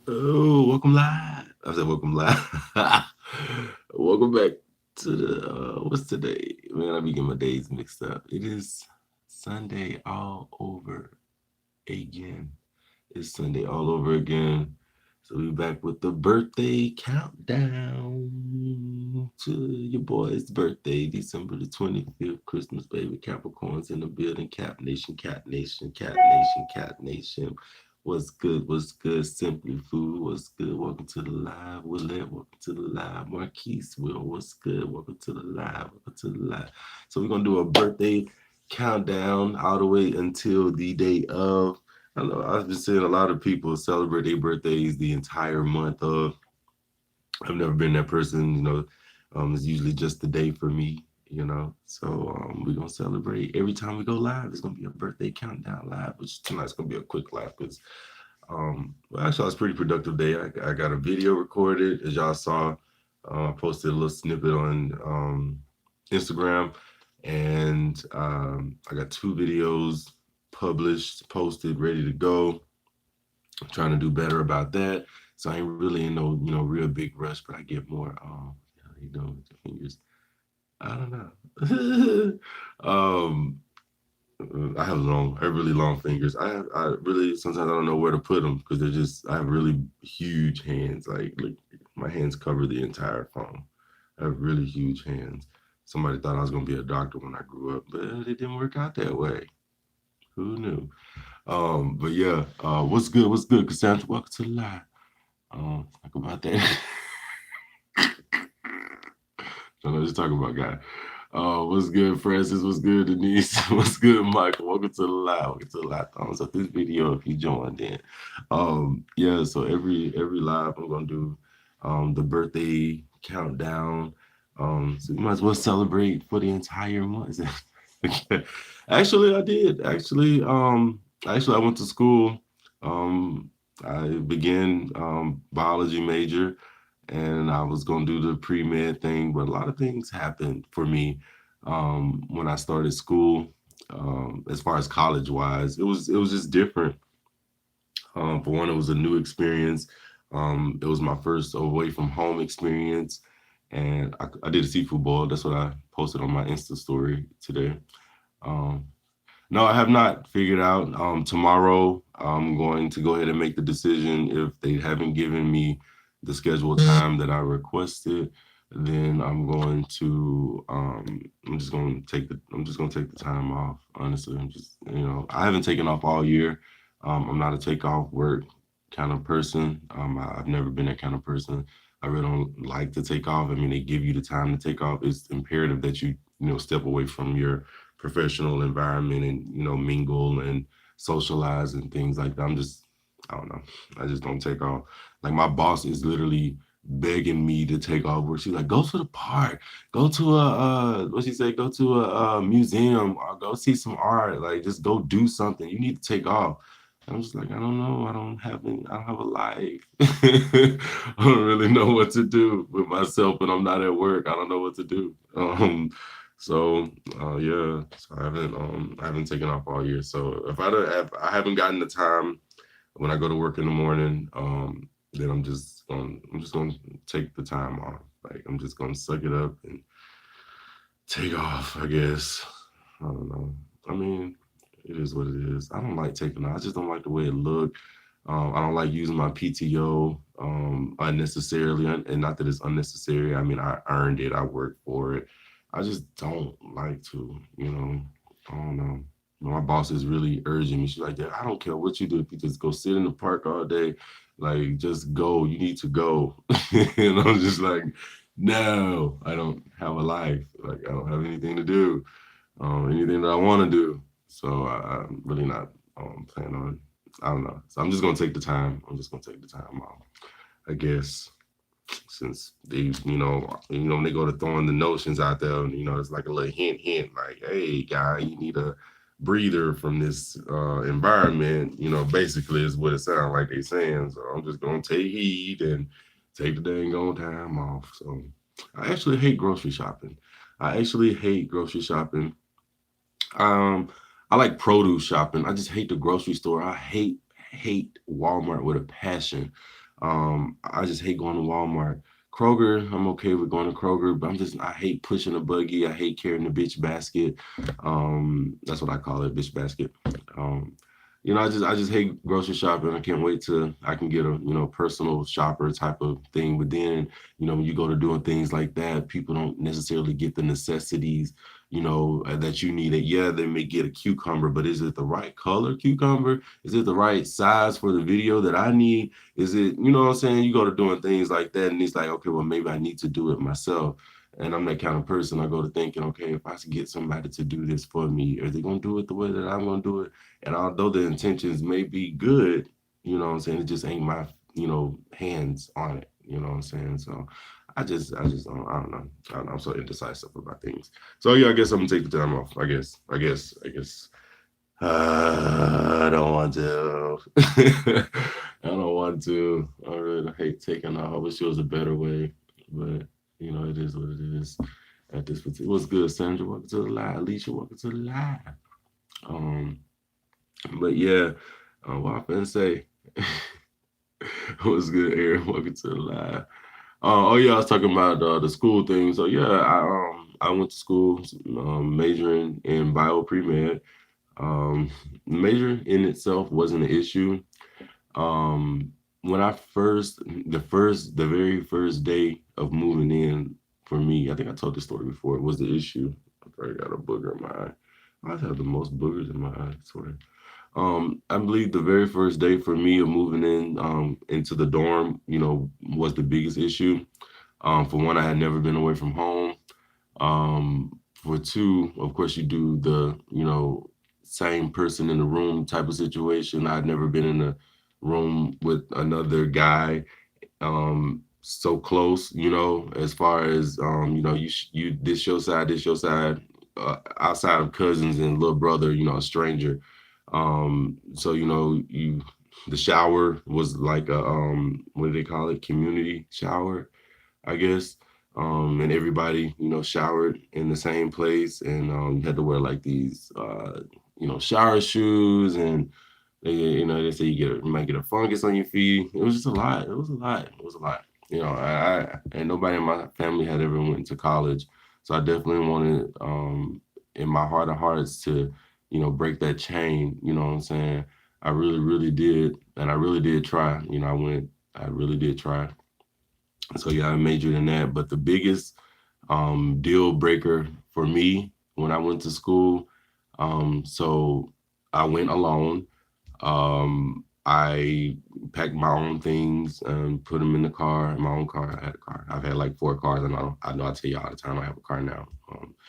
Oh, welcome live. I said welcome live. Welcome back to the what's today? Man, I be getting my days mixed up. It is Sunday all over again. It's Sunday all over again. So we back with the birthday countdown to your boy's birthday, December the 25th, Christmas baby. Capricorns in the building, Cap Nation, Cat Nation, Cat Nation, Cat Nation. What's good? What's good? Simply Food. What's good? Welcome to the live. Willette, welcome to the live. Marquise Will, what's good? Welcome to the live. Welcome to the live. So we're gonna do a birthday countdown all the way until the day of. I know I've been seeing a lot of people celebrate their birthdays the entire month of. I've never been that person, it's usually just the day for me. So we're gonna celebrate every time we go live. It's gonna be a birthday countdown live, which tonight's gonna be a quick live because well, actually, it was a pretty productive day. I got a video recorded, as y'all saw. Posted a little snippet on Instagram, and I got two videos published, posted, ready to go. I'm trying to do better about that. So I ain't really in no, real big rush, but I get more. How you doing with your fingers? I don't know. I have really long fingers. I really sometimes I don't know where to put them because I have really huge hands. Like my hands cover the entire phone. I have really huge hands. Somebody thought I was gonna be a doctor when I grew up, but it didn't work out that way. Who knew? But yeah, what's good? What's good, Cassandra? Welcome to the live. Talk about that. So let's talk about guy. What's good, Francis? What's good, Denise? What's good, Michael? Welcome to the live. Welcome to the live. Thumbs up this video if you joined in. Yeah. So every live I'm gonna do the birthday countdown. So you might as well celebrate for the entire month. Actually, I did. Actually, I went to school. Um, I began biology major, and I was gonna do the pre med thing, but a lot of things happened for me when I started school. As far as college wise, it was just different. For one, it was a new experience. It was my first away from home experience, and I did a seafood boil. That's what I posted on my Insta story today. Um, no, I have not figured out. Tomorrow, I'm going to go ahead and make the decision. If they haven't given me the scheduled time that I requested, then I'm just gonna take the time off. Honestly, I haven't taken off all year. I'm not a take off work kind of person. I've never been that kind of person. I really don't like to take off. I mean, they give you the time to take off. It's imperative that you step away from your professional environment and mingle and socialize and things like that. I don't know. I just don't take off. Like my boss is literally begging me to take off work. She's like, go to the park, go to what she say, go to a museum or go see some art. Like just go do something. You need to take off. I'm just like, I don't know. I don't have a life. I don't really know what to do with myself when I'm not at work. I don't know what to do. So yeah, so I haven't taken off all year. So if I haven't gotten the time when I go to work in the morning, then I'm just gonna take the time off. Like I'm just gonna suck it up and take off. I guess I don't know. I mean, it is what it is. I don't like taking off. I just don't like the way it look. I don't like using my PTO unnecessarily, and not that it's unnecessary. I mean, I earned it. I worked for it. I just don't like to. I don't know. My boss is really urging me. She's like, "Yeah, I don't care what you do. If you just go sit in the park all day, like just go. You need to go." And I'm just like, "No, I don't have a life. Like I don't have anything to do, anything that I want to do." So I'm really not planning on. I don't know. So I'm just gonna take the time. I'm just gonna take the time off. I guess since when they go to throwing the notions out there, it's like a little hint, like, hey, guy, you need a breather from this environment. Basically is what it sounds like they saying. So I'm just gonna take heed and take the dang on time off. So I actually hate grocery shopping. I actually hate grocery shopping. Um, I like produce shopping. I just hate the grocery store. I hate Walmart with a passion. I just hate going to Walmart. Kroger, I'm okay with going to Kroger, but I hate pushing a buggy. I hate carrying the bitch basket. That's what I call it, bitch basket. Um, I just hate grocery shopping. I can't wait till I can get a, personal shopper type of thing. But then, when you go to doing things like that, people don't necessarily get the necessities, that you need. It. Yeah, they may get a cucumber, but is it the right color cucumber? Is it the right size for the video that I need? Is it, you know what I'm saying? You go to doing things like that, and it's like, okay, well, maybe I need to do it myself. And I'm that kind of person. I go to thinking, okay, if I could get somebody to do this for me, are they going to do it the way that I'm going to do it? And although the intentions may be good, you know what I'm saying, it just ain't my, hands on it. You know what I'm saying? So I don't know. I'm so indecisive about things. So yeah, I guess I'm gonna take the time off. I guess. I don't want to. I don't want to. I really hate taking off. I wish there was a better way, but it is what it is. At this particular, what's good, Sandra? Welcome to the live. Alicia, welcome to the live. Um, but yeah, what I finna say. What's good, Aaron? Welcome to the live. Oh yeah, I was talking about the school thing. So yeah, I went to school, majoring in bio pre med. Major in itself wasn't an issue. Um, when I the very first day of moving in for me, I think I told this story before. It was the issue. I probably got a booger in my eye. I have the most boogers in my eye. I swear. I believe the very first day for me of moving in into the dorm, was the biggest issue. For one, I had never been away from home. For two, of course, you do the, same person in the room type of situation. I'd never been in a room with another guy so close, as far as this your side, outside of cousins and little brother, a stranger. So the shower was like a what do they call it? Community shower, I guess. And everybody, showered in the same place, and you had to wear like these, shower shoes, and they say you might get a fungus on your feet. It was just a lot. It was a lot. It was a lot. I and nobody in my family had ever went to college, so I definitely wanted, in my heart of hearts, to, break that chain. You know what I'm saying? I really, really did, and I really did try. I really did try. So yeah, I majored in that. But the biggest deal breaker for me when I went to school, so I went alone. I packed my own things and put them in the car. In my own car, I had a car. I've had like 4 cars, and I know I tell you all the time I have a car now.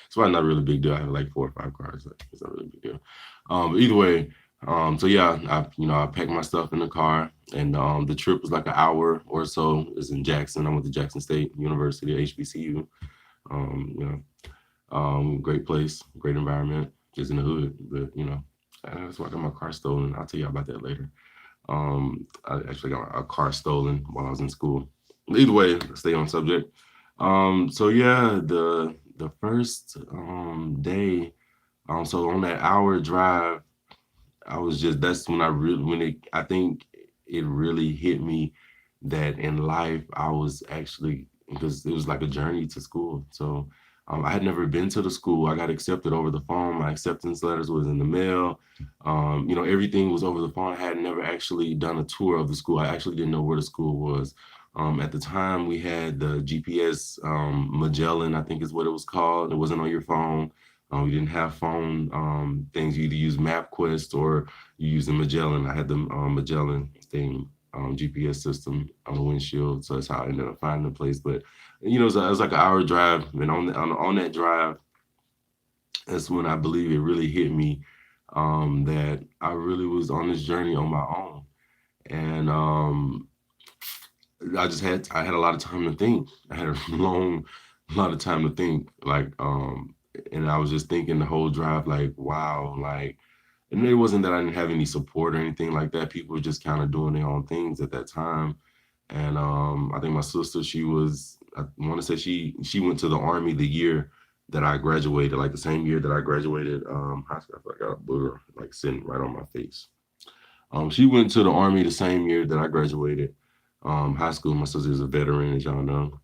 It's probably not really a big deal. I have like 4 or 5 cars. It's not really a big deal. But either way, so yeah, I packed my stuff in the car, and the trip was like an hour or so. It's in Jackson. I went to Jackson State University, HBCU. You Great place, great environment, just in the hood. But that's why I got my car stolen. I'll tell you about that later. I actually got a car stolen while I was in school. Either way, stay on subject. So yeah, the first day, so on that hour drive, that's when I think it really hit me that in life I was actually, because it was like a journey to school. So I had never been to the school. I got accepted over the phone. My acceptance letters was in the mail. Everything was over the phone. I had never actually done a tour of the school. I actually didn't know where the school was. At the time, we had the GPS, Magellan, I think is what it was called. It wasn't on your phone. We didn't have phone things. You either use MapQuest or you use the Magellan. I had the Magellan thing, GPS system on the windshield, so that's how I ended up finding the place. But it was like an hour drive, and on that drive, that's when I believe it really hit me, that I really was on this journey on my own, and I had a lot of time to think. I had a lot of time to think, like, and I was just thinking the whole drive, like, wow, like, and it wasn't that I didn't have any support or anything like that. People were just kind of doing their own things at that time. And I think my sister, I want to say she went to the army the year that I graduated, like the same year that I graduated high school. I feel like I got a booger like sitting right on my face. She went to the army the same year that I graduated. high school. My sister is a veteran, as y'all know.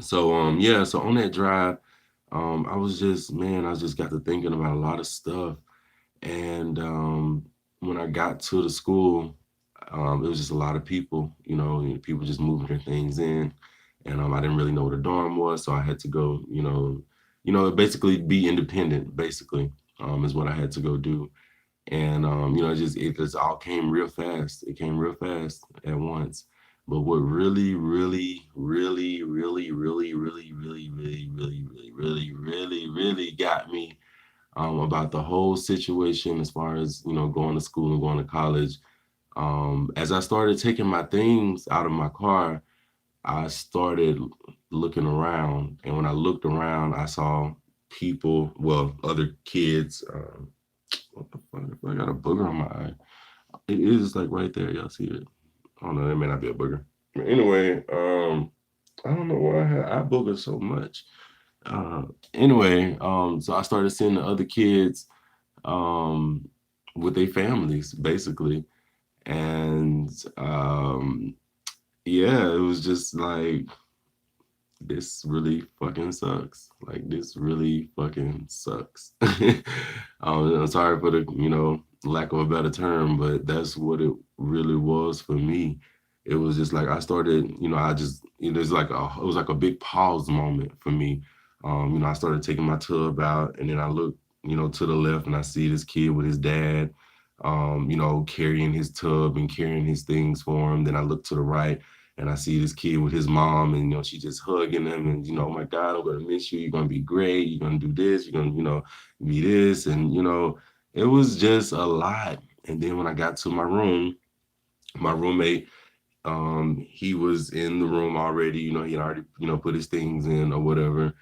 So yeah, so on that drive, I was just, man, I just got to thinking about a lot of stuff. And when I got to the school, it was just a lot of people, people just moving their things in. And I didn't really know what a dorm was, so I had to go, basically be independent, basically, is what I had to go do. And it just all came real fast. It came real fast at once. But what really, really, really, really, really, really, really, really, really, really, really, really, really got me about the whole situation as far as going to school and going to college. As I started taking my things out of my car, I started looking around, and when I looked around, I saw people, well, other kids. What the fuck? I got a booger on my eye. It is like right there. Y'all see it? I don't know. It may not be a booger. But anyway, I don't know why I booger so much. Uh, anyway, so I started seeing the other kids um, with their families, basically, and yeah, it was just like this really fucking sucks. Like this really fucking sucks. I'm sorry for the lack of a better term, but that's what it really was for me. It was just like I started, I just it was like a big pause moment for me. I started taking my tub out, and then I looked, to the left, and I see this kid with his dad, carrying his tub and carrying his things for him. Then I look to the right, and I see this kid with his mom, and she just hugging him, and oh my God, I'm gonna miss you. You're gonna be great. You're gonna do this. You're gonna be this, and it was just a lot. And then when I got to my room, my roommate, he was in the room already. He had already put his things in or whatever,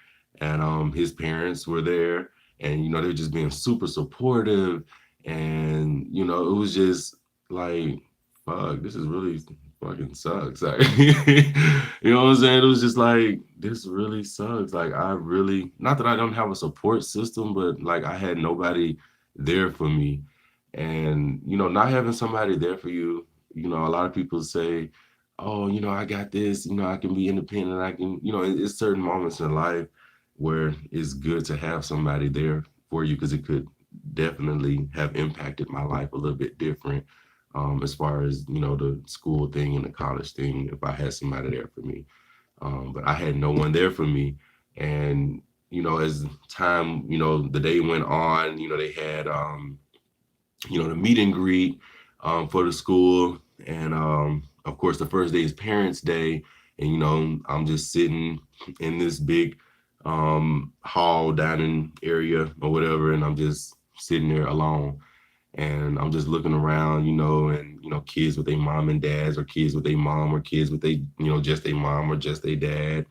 and his parents were there, and they're just being super supportive, and it was just like, fuck, this is really fucking sucks. Like, you know what I'm saying? It was just like, this really sucks. Like, I really, not that I don't have a support system, but like I had nobody there for me. And not having somebody there for you, a lot of people say, oh, I got this, I can be independent. I can, it's certain moments in life where it's good to have somebody there for you, because it could definitely have impacted my life a little bit different, as far as, the school thing and the college thing, if I had somebody there for me. But I had no one there for me. And, as time, the day went on, they had, the meet and greet for the school. And of course, the first day is Parents' Day. And, I'm just sitting in this big hall dining area or whatever. And I'm just sitting there alone. And I'm just looking around, and, kids with their mom and dads, or kids with their mom, or kids with they, just their mom or just their dad.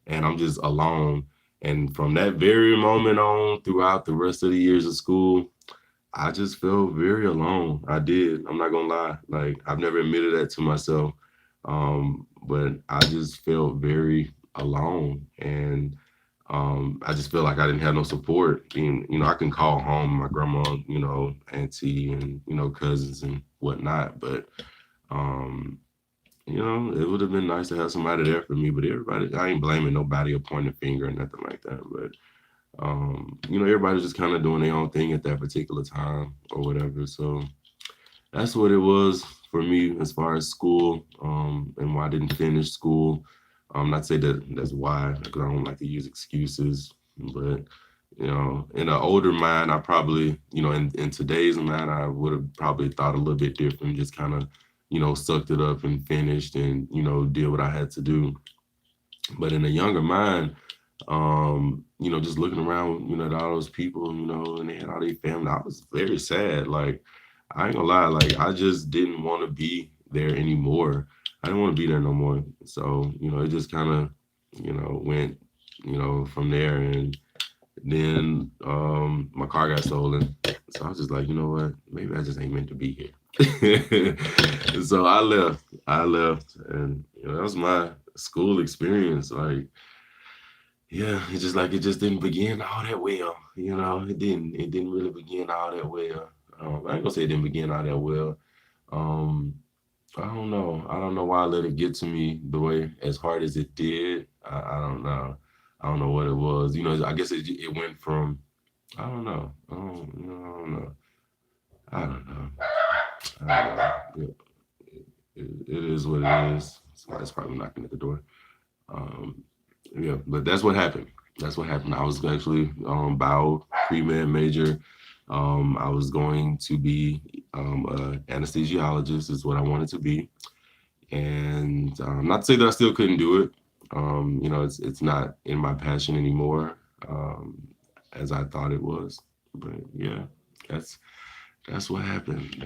And I'm just alone. And from that very moment on, throughout the rest of the years of school, I just felt very alone. I did. I'm not gonna lie. Like, I've never admitted that to myself. But I just felt very alone, and I just feel like I didn't have no support. And I can call home my grandma, auntie, and cousins and whatnot. But um, it would have been nice to have somebody there for me. But everybody, I ain't blaming nobody or pointing a finger or nothing like that. But everybody's just kind of doing their own thing at that particular time or whatever. So that's what it was for me as far as school, and why I didn't finish school. Not say that that's why, because I don't like to use excuses, but in an older mind, I probably, in today's mind, I would have probably thought a little bit different, just kind of, sucked it up and finished, and did what I had to do. But in a younger mind, just looking around, at all those people, and they had all their family, I was very sad. Like, I ain't gonna lie, like, I just didn't want to be there anymore. I didn't want to be there no more. So, it just kind of, went, from there. And then my car got stolen. So I was just like, you know what? Maybe I just ain't meant to be here. So I left. And that was my school experience. Like, yeah, it's just like it just didn't begin all that well. It didn't really begin all that well. I ain't gonna say it didn't begin all that well. Um, I don't know. I don't know why I let it get to me the way as hard as it did. I don't know. I don't know what it was. I guess it went from I don't know. I don't know. I don't know. I don't know. It is what it is. Somebody's probably knocking at the door. Um, yeah, but that's what happened. That's what happened. I was actually bio pre-med major. I was going to be a anesthesiologist is what I wanted to be, and not to say that I still couldn't do it. It's not in my passion anymore, um, as I thought it was. But yeah, that's that's what happened.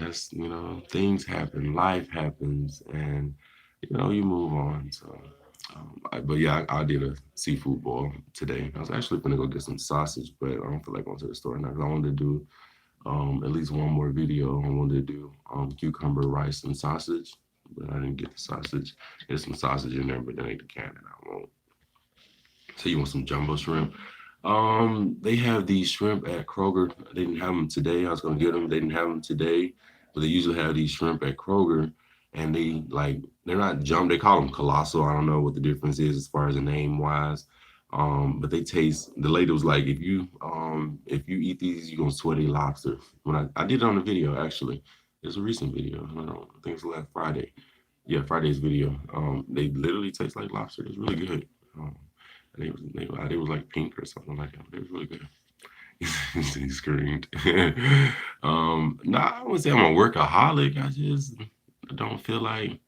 Things happen, life happens, and you move on. So, but yeah, I did a seafood boil today. I was actually gonna go get some sausage, but I don't feel like going to the store now 'cause I wanted to do at least one more video. I wanted to do cucumber rice and sausage, but I didn't get the sausage. There's some sausage in there, but that ain't the kind that I want. So you want some jumbo shrimp? They have these shrimp at Kroger. They didn't have them today. I was gonna get them. They didn't have them today, but they usually have these shrimp at Kroger, and they're not jumbo. They call them colossal. I don't know what the difference is as far as the name wise. But they taste. The lady was like, if you eat these, you're gonna sweat a lobster. When I did it on the video actually, it's a recent video. I don't know. I think it's last Friday. Yeah, Friday's video. They literally taste like lobster. It's really good. They was like pink or something like that. It was really good. He screamed. Nah, I wouldn't say I'm a workaholic. I just don't feel like,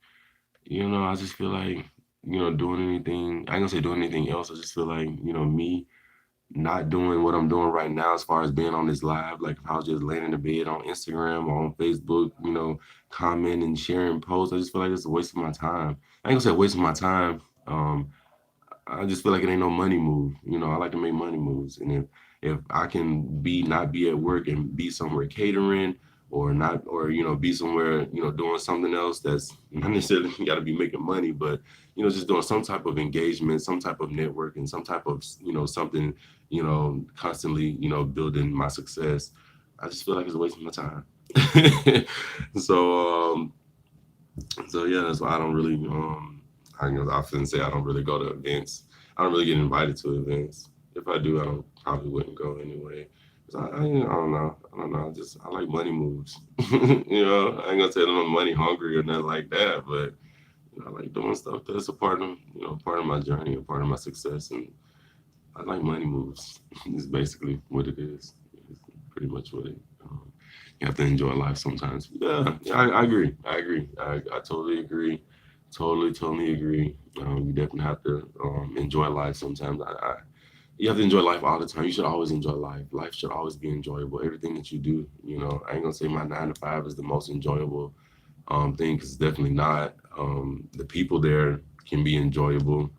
I just feel like, doing anything. I ain't gonna say doing anything else. I just feel like, me not doing what I'm doing right now as far as being on this live. Like if I was just laying in the bed on Instagram or on Facebook, commenting, sharing posts, I just feel like it's a waste of my time. I ain't gonna say a waste of my time. I just feel like it ain't no money move. I like to make money moves, and if I can not be at work and be somewhere catering or not, or be somewhere doing something else that's not necessarily got to be making money, but just doing some type of engagement, some type of networking, some type of something constantly building my success. I just feel like it's a waste of my time. so yeah, that's why I don't really I often say I don't really go to events. I don't really get invited to events. If I do, I don't probably wouldn't go anyway. 'Cause I don't know. I don't know. I like money moves. I ain't gonna say that I'm money hungry or nothing like that, but I like doing stuff that's a part of my journey, a part of my success, and I like money moves. It's basically what it is. It's pretty much what it. Um, you have to enjoy life sometimes. Yeah, I agree. I agree. I totally agree. Totally agree. You definitely have to enjoy life sometimes. You have to enjoy life all the time. You should always enjoy life. Life should always be enjoyable. Everything that you do, I ain't gonna say my 9 to 5 is the most enjoyable thing because it's definitely not. The people there can be enjoyable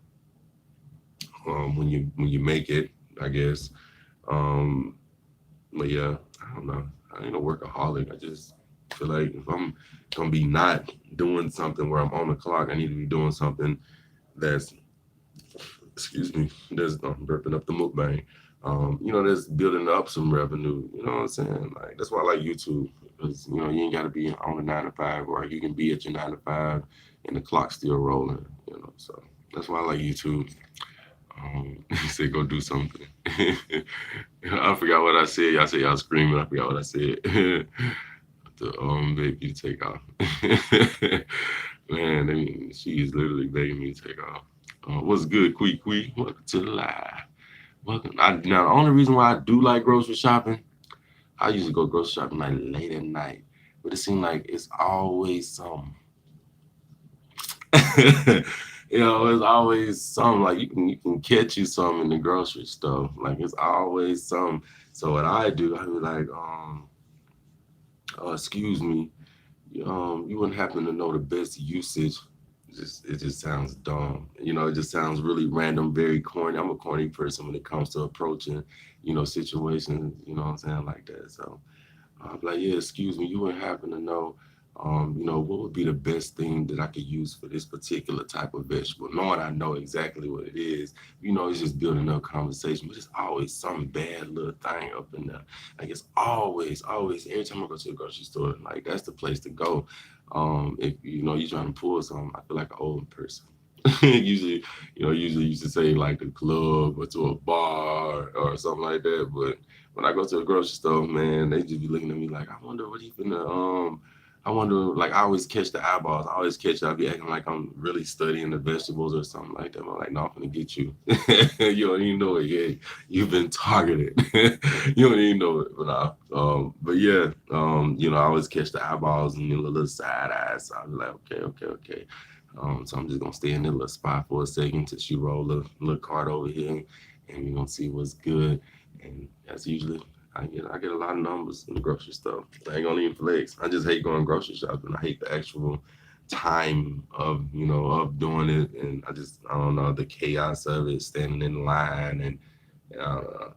when you make it, I guess. Um, but yeah, I don't know. I ain't a workaholic. I just feel like if I'm gonna be not doing something where I'm on the clock, I need to be doing something that's excuse me, that's burping up the mukbang. That's building up some revenue. You know what I'm saying? Like that's why I like YouTube because you ain't got to be on a 9 to 5, or you can be at your 9 to 5 and the clock's still rolling. So that's why I like YouTube. He said, "Go do something." I forgot what I said. Y'all said y'all screaming. I forgot what I said. The baby to take off. Man, she is literally begging me to take off. What's good, Quee? Welcome to the live. Welcome. Now, the only reason why I do like grocery shopping, I usually go grocery shopping like late at night, but it seems like it's always something. It's always something like you can catch you some in the grocery store. Like it's always some. So what I do, I be like, excuse me, you wouldn't happen to know the best usage. It just sounds dumb. It just sounds really random, very corny. I'm a corny person when it comes to approaching, situations. You know what I'm saying, like that. So I'm like, yeah, excuse me, you wouldn't happen to know What would be the best thing that I could use for this particular type of vegetable? Knowing I know exactly what it is, it's just building up conversation, but it's always some bad little thing up in there. Like it's always, every time I go to the grocery store, like that's the place to go. If you're trying to pull something, I feel like an old person. Usually used to say like the club or to a bar or something like that. But when I go to the grocery store, man, they just be looking at me like, I wonder what he finna I wonder, like, I always catch the eyeballs. I always catch, I'll be acting like I'm really studying the vegetables or something like that. I'm like, no, I'm gonna get you. You don't even know it yet. You've been targeted. You don't even know it. But yeah, I always catch the eyeballs and the little side eyes. So I'm like, okay. So I'm just gonna stay in that little spot for a second till she roll a little cart over here, and we're gonna see what's good. And that's usually I get a lot of numbers in the grocery store. I ain't gonna even flex. I just hate going grocery shopping. I hate the actual time of doing it, and I don't know, the chaos of it, standing in line, and uh,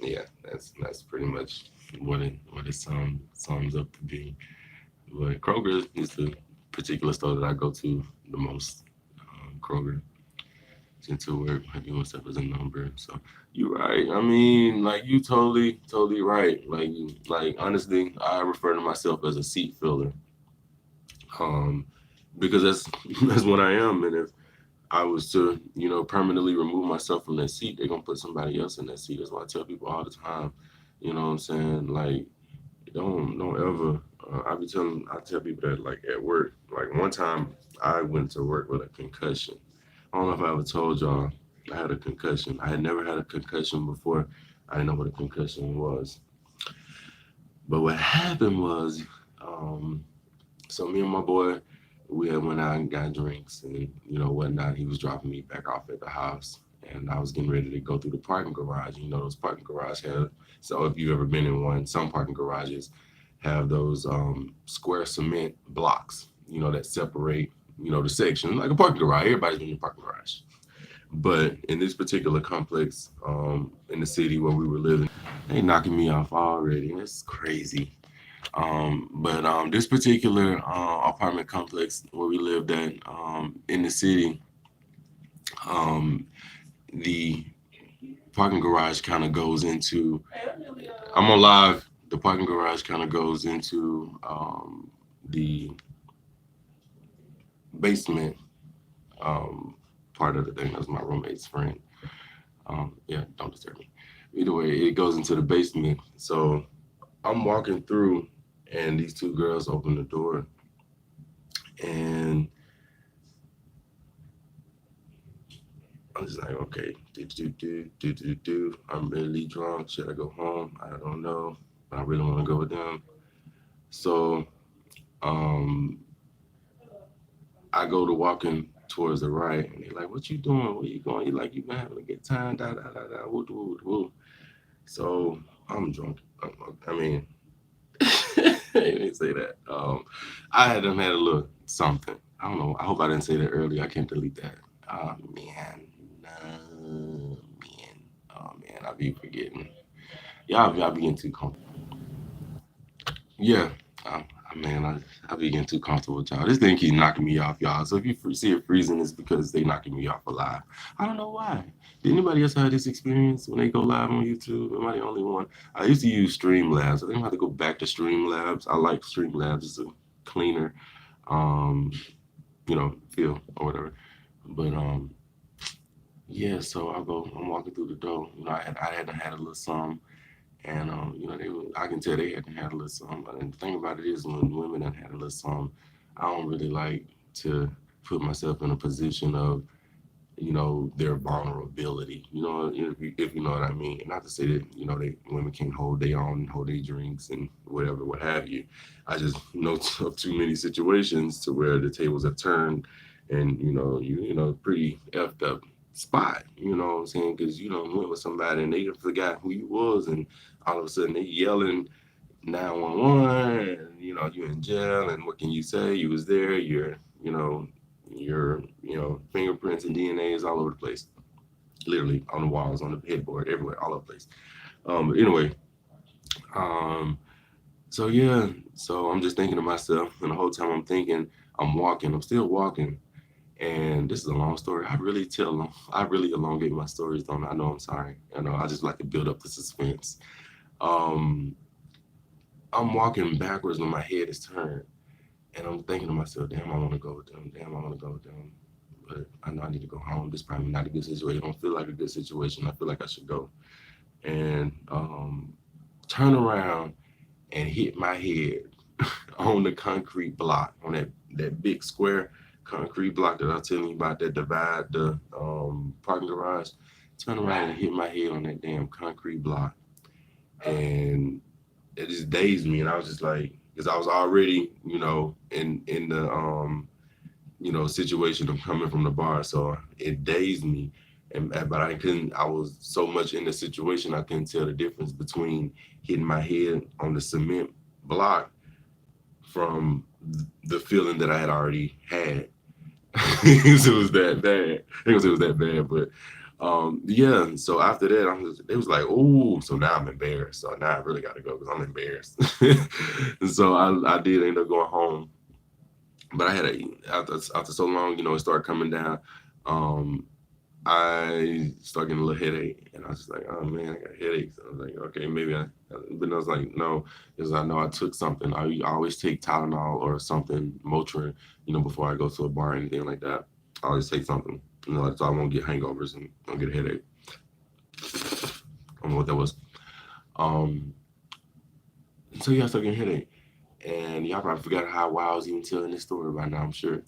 yeah, that's pretty much what it sums up to be. But Kroger is the particular store that I go to the most. Kroger, into work, everyone stuff as a number. So you're right. I mean, like you totally right. Like honestly, I refer to myself as a seat filler. Um, because that's that's what I am. And if I was to, permanently remove myself from that seat, they're gonna put somebody else in that seat. That's why I tell people all the time. You know what I'm saying? Like, don't ever. I tell people that like at work. Like one time, I went to work with a concussion. I don't know if I ever told y'all I had a concussion. I had never had a concussion before. I didn't know what a concussion was. But what happened was, um, so me and my boy, we had went out and got drinks and whatnot. He was dropping me back off at the house, and I was getting ready to go through the parking garage. Those parking garage have. So if you've ever been in one, some parking garages have those square cement blocks, that separate, the section like a parking garage. Everybody's been in a parking garage. But in this particular complex, in the city where we were living, they knocking me off already. It's crazy. But this particular apartment complex where we lived at in the city, um, the parking garage kind of goes into. I'm on live. The parking garage kind of goes into the basement um, part of the thing. That's my roommate's friend. Yeah, don't disturb me. Either way, it goes into the basement. So I'm walking through, and these two girls open the door, and I'm just like, okay, do. I'm really drunk. Should I go home? I don't know. But I really want to go with them. So um, I go to walking towards the right, and they're like, "What you doing? Where you going?" You like, "You been having a good time?" Da da da da. Woo woo woo. So I'm drunk. I mean, they didn't say that. I had them had a little something. I don't know. I hope I didn't say that earlier. I can't delete that. Oh man, no, man. Oh man, I be forgetting. Y'all be getting too comfortable. Yeah, um, man, I be getting too comfortable with y'all. This thing keep knocking me off, y'all. So if you see it freezing, it's because they knocking me off alive. I don't know why. Did anybody else have this experience when they go live on YouTube? Am I the only one? I used to use Streamlabs. I think I'm gonna have to go back to Streamlabs. I like Streamlabs. It's a cleaner, um, feel or whatever. But yeah. So I'm walking through the door. I had a little something. And I can tell they had to handle it some. And the thing about it is, when women have handle it some, I don't really like to put myself in a position of, their vulnerability. If you know what I mean. And not to say that they women can't hold their own, hold their drinks and whatever, what have you. I just know of too many situations to where the tables have turned, and pretty effed up spot. You know what I'm saying? Because went with somebody and they forgot who you was, and all of a sudden they yelling 911, and you in jail, and what can you say? You was there. You know your fingerprints and DNA is all over the place, literally on the walls, on the headboard, everywhere, all over the place. But anyway, um, So yeah, so I'm just thinking to myself, and the whole time I'm thinking, I'm walking, I'm still walking, and this is a long story. I really elongate my stories, don't I? I know, I'm sorry. I know, I just like to build up the suspense. Um, I'm walking backwards when my head is turned, and I'm thinking to myself, damn, I want to go with them. Damn, I want to go with them. But I know I need to go home. This is probably not a good situation. I don't feel like a good situation. I feel like I should go. And turn around and hit my head on the concrete block, on that big square concrete block that I was telling you about that divide the parking garage. Turn around and hit my head on that damn concrete block, and it just dazed me. And I was just like, because I was already, in the situation of coming from the bar, so it dazed me. And but I couldn't. I was so much in the situation, I couldn't tell the difference between hitting my head on the cement block from the feeling that I had already had. It was that bad. I think it was that bad, but yeah. So after that, it was like, oh, so now I'm embarrassed. So now I really got to go because I'm embarrassed. And so I did end up going home, but I had after so long, it started coming down. Um, I started getting a little headache, and I was just like, "Oh man, I got headaches." I was like, "Okay, maybe I," but I was like, "No," because I know I took something. I always take Tylenol or something, Motrin, before I go to a bar or anything like that. I always take something, so I won't get hangovers and don't get a headache. I don't know what that was. Um, so yeah, I started getting headache, and y'all probably forgot how why I was even telling this story right now. I'm sure.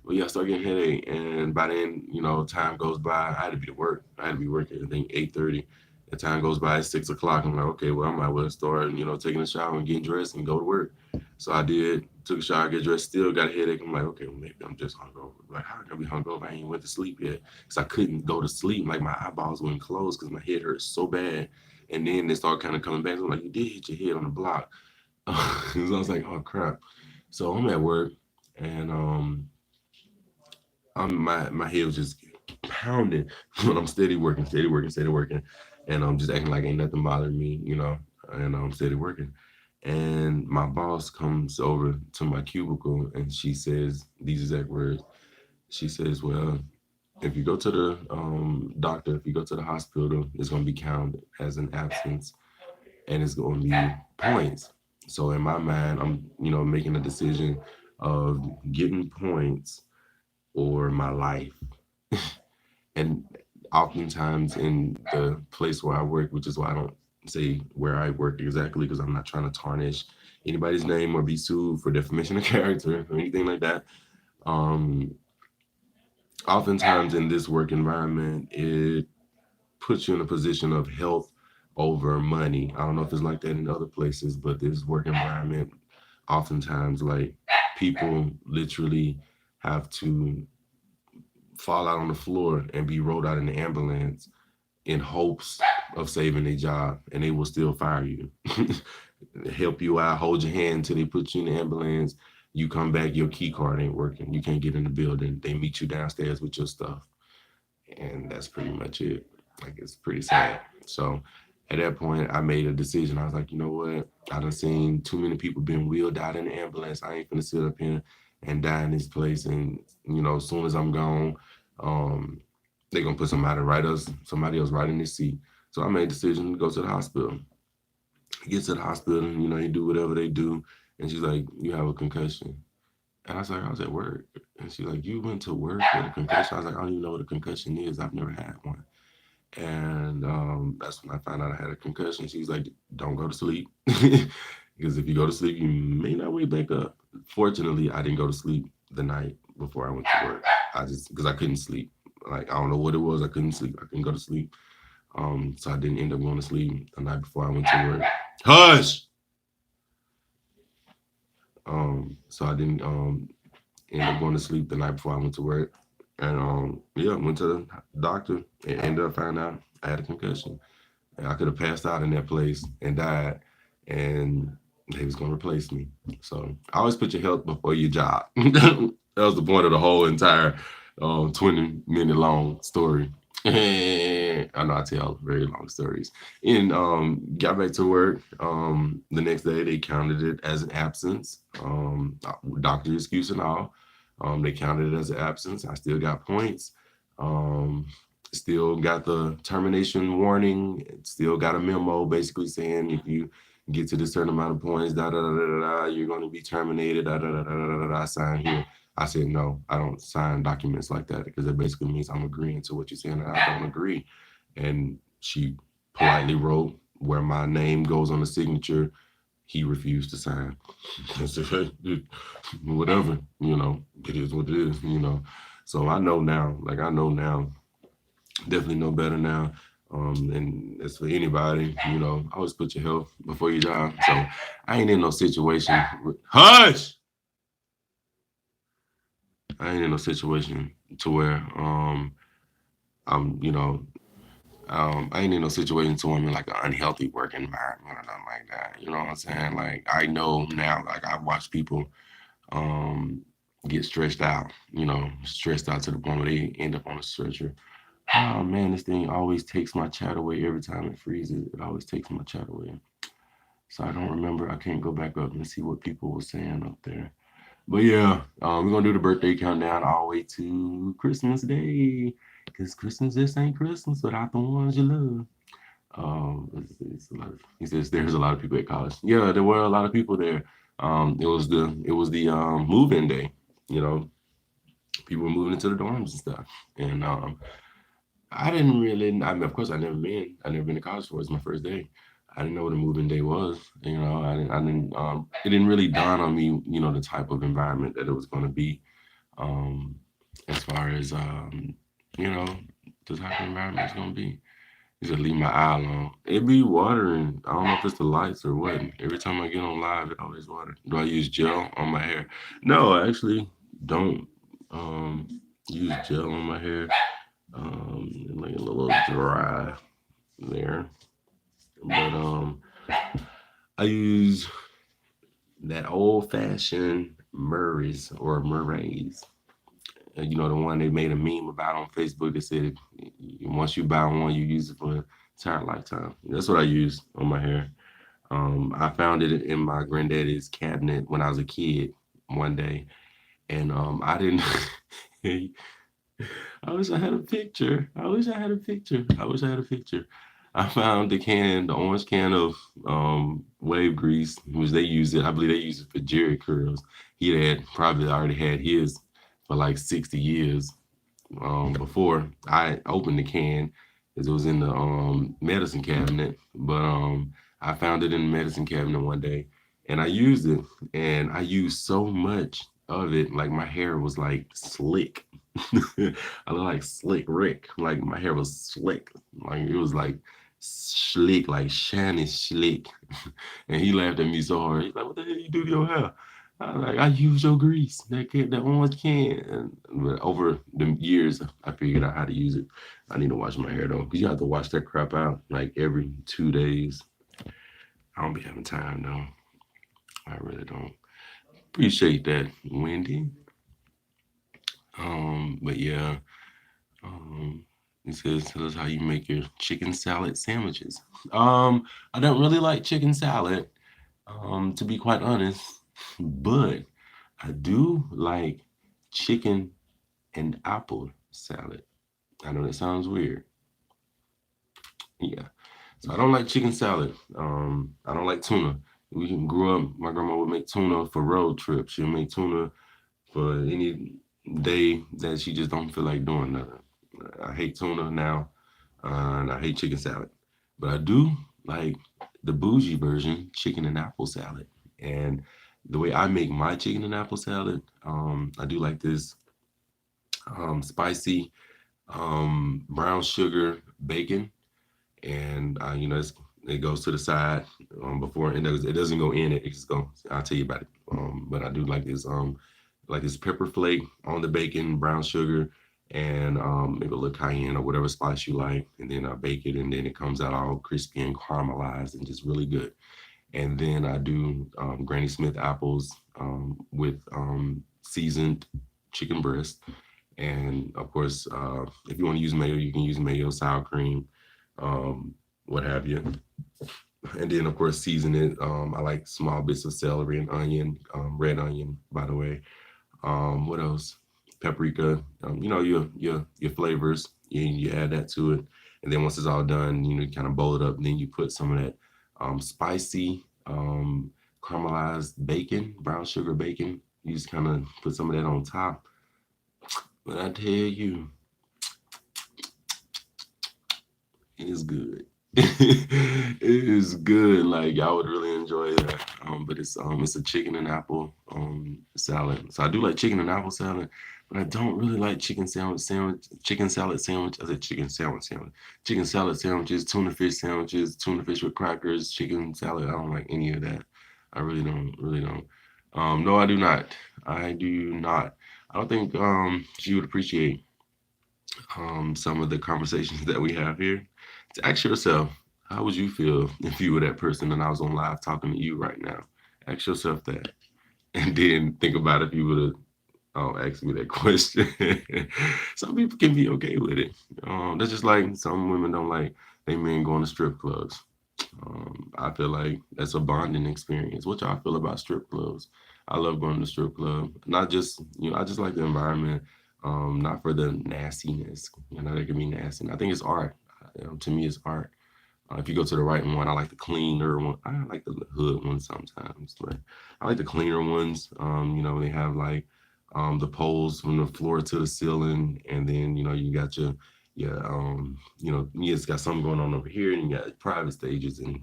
But yeah, I started getting headache, and by then, time goes by. I had to be to work. I had to be working. I think 8:30. The time goes by at 6 o'clock. I'm like, okay, well, I might well start, taking a shower and getting dressed and go to work. So I did. Took a shower, get dressed. Still got a headache. I'm like, okay, well, maybe I'm just hungover. Like, how can I be hungover? I ain't went to sleep yet, because I couldn't go to sleep. Like my eyeballs wouldn't close because my head hurt so bad. And then they started kind of coming back. So I'm like, you did hit your head on the block. So I was like, oh crap. So I'm at work, and my head was just pounding, but I'm steady working, steady working, steady working, and I'm just acting like ain't nothing bothering me, and I'm steady working. And my boss comes over to my cubicle, and she says these exact words. She says, "Well, if you go to the doctor, if you go to the hospital, it's going to be counted as an absence, and it's going to be points." So in my mind, I'm making a decision of getting points or my life. And oftentimes in the place where I work, which is why I don't say where I work exactly, because I'm not trying to tarnish anybody's name or be sued for defamation of character or anything like that. Um, Oftentimes in this work environment, it puts you in a position of health over money. I don't know if it's like that in other places, but this work environment, oftentimes, like, people literally have to fall out on the floor and be rolled out in the ambulance in hopes of saving their job, and they will still fire you. Help you out, hold your hand until they put you in the ambulance. You come back, your key card ain't working. You can't get in the building. They meet you downstairs with your stuff, and that's pretty much it. Like, it's pretty sad. So at that point, I made a decision. I was like, you know what? I done seen too many people being wheeled out in the ambulance. I ain't finna sit up here and die in this place. And as soon as I'm gone, um, they gonna put somebody else right in this seat. So I made a decision to go to the hospital. Get to the hospital, and they do whatever they do. And she's like, "You have a concussion." And I was like, "I was at work." And she's like, "You went to work with a concussion?" I was like, "I don't even know what a concussion is. I've never had one." And that's when I found out I had a concussion. She was like, "Don't go to sleep." Because if you go to sleep, you may not wake back up. Fortunately, I didn't go to sleep the night before I went to work. Because I couldn't sleep. Like, I don't know what it was. I couldn't sleep. I couldn't go to sleep. So I didn't end up going to sleep the night before I went to work. Hush. So I didn't end up going to sleep the night before I went to work, and yeah, went to the doctor and ended up finding out I had a concussion. And I could have passed out in that place and died, and they was gonna replace me. So I always put your health before your job. That was the point of the whole entire 20-minute long story. I know I tell very long stories. And got back to work. The next day they counted it as an absence. Doctor excuse and all. They counted it as an absence. I still got points. Um, Still got the termination warning. Still got a memo basically saying if you get to this certain amount of points, da da da da da, you're going to be terminated. Da da da da da da. Sign here. I said, no, I don't sign documents like that because it basically means I'm agreeing to what you're saying and I don't agree. And she politely wrote where my name goes on the signature. He refused to sign. I said, hey, whatever, it is what it is, So I know now, definitely know better now. And as for anybody, always put your health before your job. So I ain't in no situation. Hush! I ain't in no situation to where I'm, I ain't in no situation to where I'm in like an unhealthy work environment or nothing like that. You know what I'm saying? Like I know now, like I watch people um get stressed out to the point where they end up on a stretcher. Oh man, this thing always takes my chat away every time it freezes. It always takes my chat away. So I don't remember. I can't go back up and see what people were saying up there. But yeah, we're gonna do the birthday countdown all the way to Christmas Day, cause Christmas just ain't Christmas without the ones you love. It's a lot of, he says there's a lot of people at college. Yeah, there were a lot of people there. It was the move-in day. You know, people were moving into the dorms and stuff, and I didn't really. I mean, of course, I never been to college for. It's my first day. I didn't know what a moving day was. I didn't. It didn't really dawn on me. The type of environment that it was going to be. Um, as far as you know, the type of environment it's going to be. You just leave my eye alone. It be watering. I don't know if it's the lights or what. Every time I get on live, it always water. Do I use gel on my hair? No, I actually don't use gel on my hair. Like a little dry there. But I use that old fashioned Murray's or Murray's. The one they made a meme about on Facebook that said once you buy one, you use it for an entire lifetime. That's what I use on my hair. I found it in my granddaddy's cabinet when I was a kid one day, and I didn't. I wish I had a picture. I wish I had a picture. I wish I had a picture. I found the orange can of wave grease, which they use it. I believe they use it for Jerry curls. He had probably already had his for like 60 years before I opened the can, because it was in the medicine cabinet. But I found it in the medicine cabinet one day, and I used it, and I used so much of it, like my hair was like slick. I look like Slick Rick. Like my hair was slick. Like it was like slick, like shiny slick. And he laughed at me so hard. He's like, "What the hell you do to your hair?" I was like, "I use your grease. That orange can." But over the years, I figured out how to use it. I need to wash my hair though, because you have to wash that crap out like every 2 days. I don't be having time though. I really don't. Appreciate that, Wendy. But yeah. Um, it says, tell us how you make your chicken salad sandwiches. I don't really like chicken salad, to be quite honest, but I do like chicken and apple salad. I know that sounds weird. Yeah. So I don't like chicken salad. I don't like tuna. We can grew up, my grandma would make tuna for road trips. She'll make tuna for any day that she just don't feel like doing nothing. I hate tuna now, and I hate chicken salad, but I do like the bougie version, chicken and apple salad. And the way I make my chicken and apple salad, I do like this spicy brown sugar bacon, and it goes to the side before it doesn't go in it. It just go. I'll tell you about it. But I do like this pepper flake on the bacon, brown sugar, and maybe a little cayenne or whatever spice you like, and then I bake it, and then it comes out all crispy and caramelized and just really good. And then I do Granny Smith apples with seasoned chicken breast, And of course, if you want to use mayo, you can use mayo, sour cream, um, what have you. And then, of course, season it. I like small bits of celery and onion, red onion, by the way. What else? Paprika. Your flavors. You add that to it, and then once it's all done, you kind of bowl it up. And then you put some of that spicy caramelized bacon, brown sugar bacon. You just kind of put some of that on top. But I tell you, it is good. It is good. Like I would really enjoy that. But it's a chicken and apple salad. So I do like chicken and apple salad, but I don't really like chicken salad sandwich. I said chicken sandwich. Chicken salad sandwiches, tuna fish sandwiches, tuna fish with crackers, chicken salad. I don't like any of that. I really don't. No, I do not. I do not. I don't think she would appreciate some of the conversations that we have here. To ask yourself, how would you feel if you were that person and I was on live talking to you right now? Ask yourself that, and then think about if you would have asked me that question. Some people can be okay with it. That's just like some women don't like they men going to strip clubs. I feel like that's a bonding experience. What y'all feel about strip clubs? I love going to the strip club. Not just I just like the environment. Not for the nastiness. They can be nasty. And I think it's art. To me, it's art. If you go to the right one, I like the cleaner one. I like the hood ones sometimes, but I like the cleaner ones. They have like the poles from the floor to the ceiling, and then you got you just got something going on over here, and you got private stages, and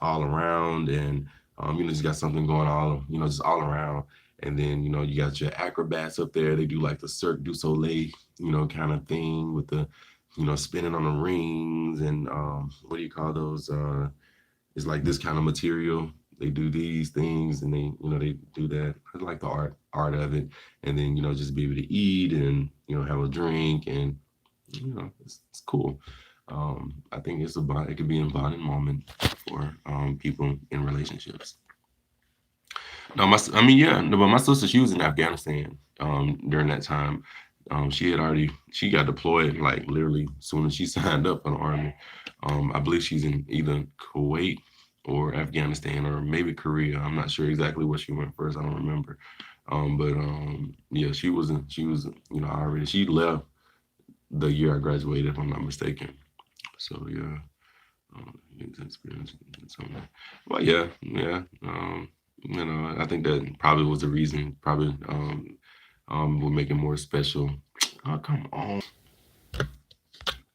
all around, and just got something going all just all around. And then you got your acrobats up there. They do like the Cirque du Soleil, kind of thing with the spinning on the rings and what do you call those? It's like this kind of material. They do these things and they do that. I like the art of it, and then just be able to eat and have a drink and it's cool. I think it could be a bonding moment for people in relationships. No, I mean, yeah, no, but my sister, she was in Afghanistan during that time. She got deployed like literally as soon as she signed up for the army. I believe she's in either Kuwait or Afghanistan or maybe Korea. I'm not sure exactly what she went first. I don't remember. But yeah, she was already she left the year I graduated, if I'm not mistaken. So yeah, experience and so on. But yeah, yeah. I think that probably was the reason. Probably would make it more special. Oh, come on.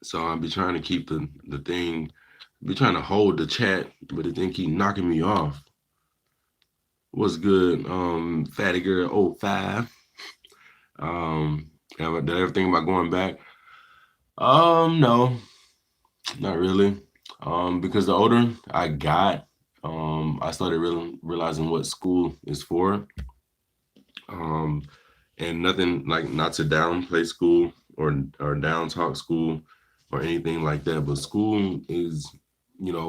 So I'll be trying to keep the thing, be trying to hold the chat, but the thing keep knocking me off. What's good, Fatty Girl 05? Um, did I ever think about going back? No, not really. Because the older I got, I started really realizing what school is for. Um, and nothing like not to downplay school or down talk school or anything like that, but school is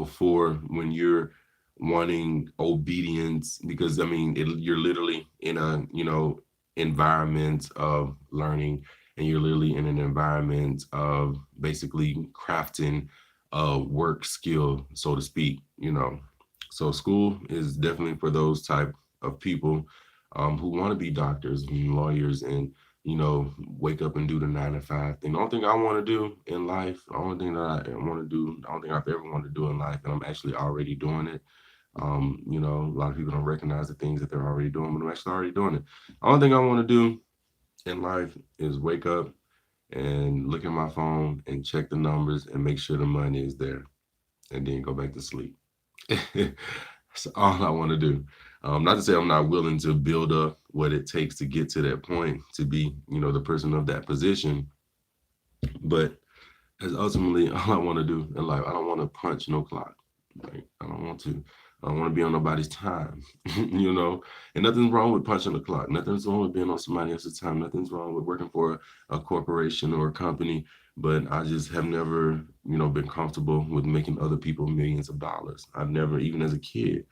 for when you're wanting obedience because I mean you're literally in a environment of learning, and you're literally in an environment of basically crafting a work skill, so to speak. So school is definitely for those type of people who want to be doctors and lawyers and wake up and do the 9 to 5 thing. The only thing I want to do in life, the only thing that I want to do, the only thing I've ever wanted to do in life, and I'm actually already doing it. A lot of people don't recognize the things that they're already doing, but I'm actually already doing it. The only thing I want to do in life is wake up and look at my phone and check the numbers and make sure the money is there, and then go back to sleep. That's all I want to do. Not to say I'm not willing to build up what it takes to get to that point to be, the person of that position, but as ultimately all I want to do in life. I don't want to punch no clock. Like I don't want to. I don't want to be on nobody's time, And nothing's wrong with punching the clock. Nothing's wrong with being on somebody else's time. Nothing's wrong with working for a corporation or a company. But I just have never, been comfortable with making other people millions of dollars. I've never, even as a kid,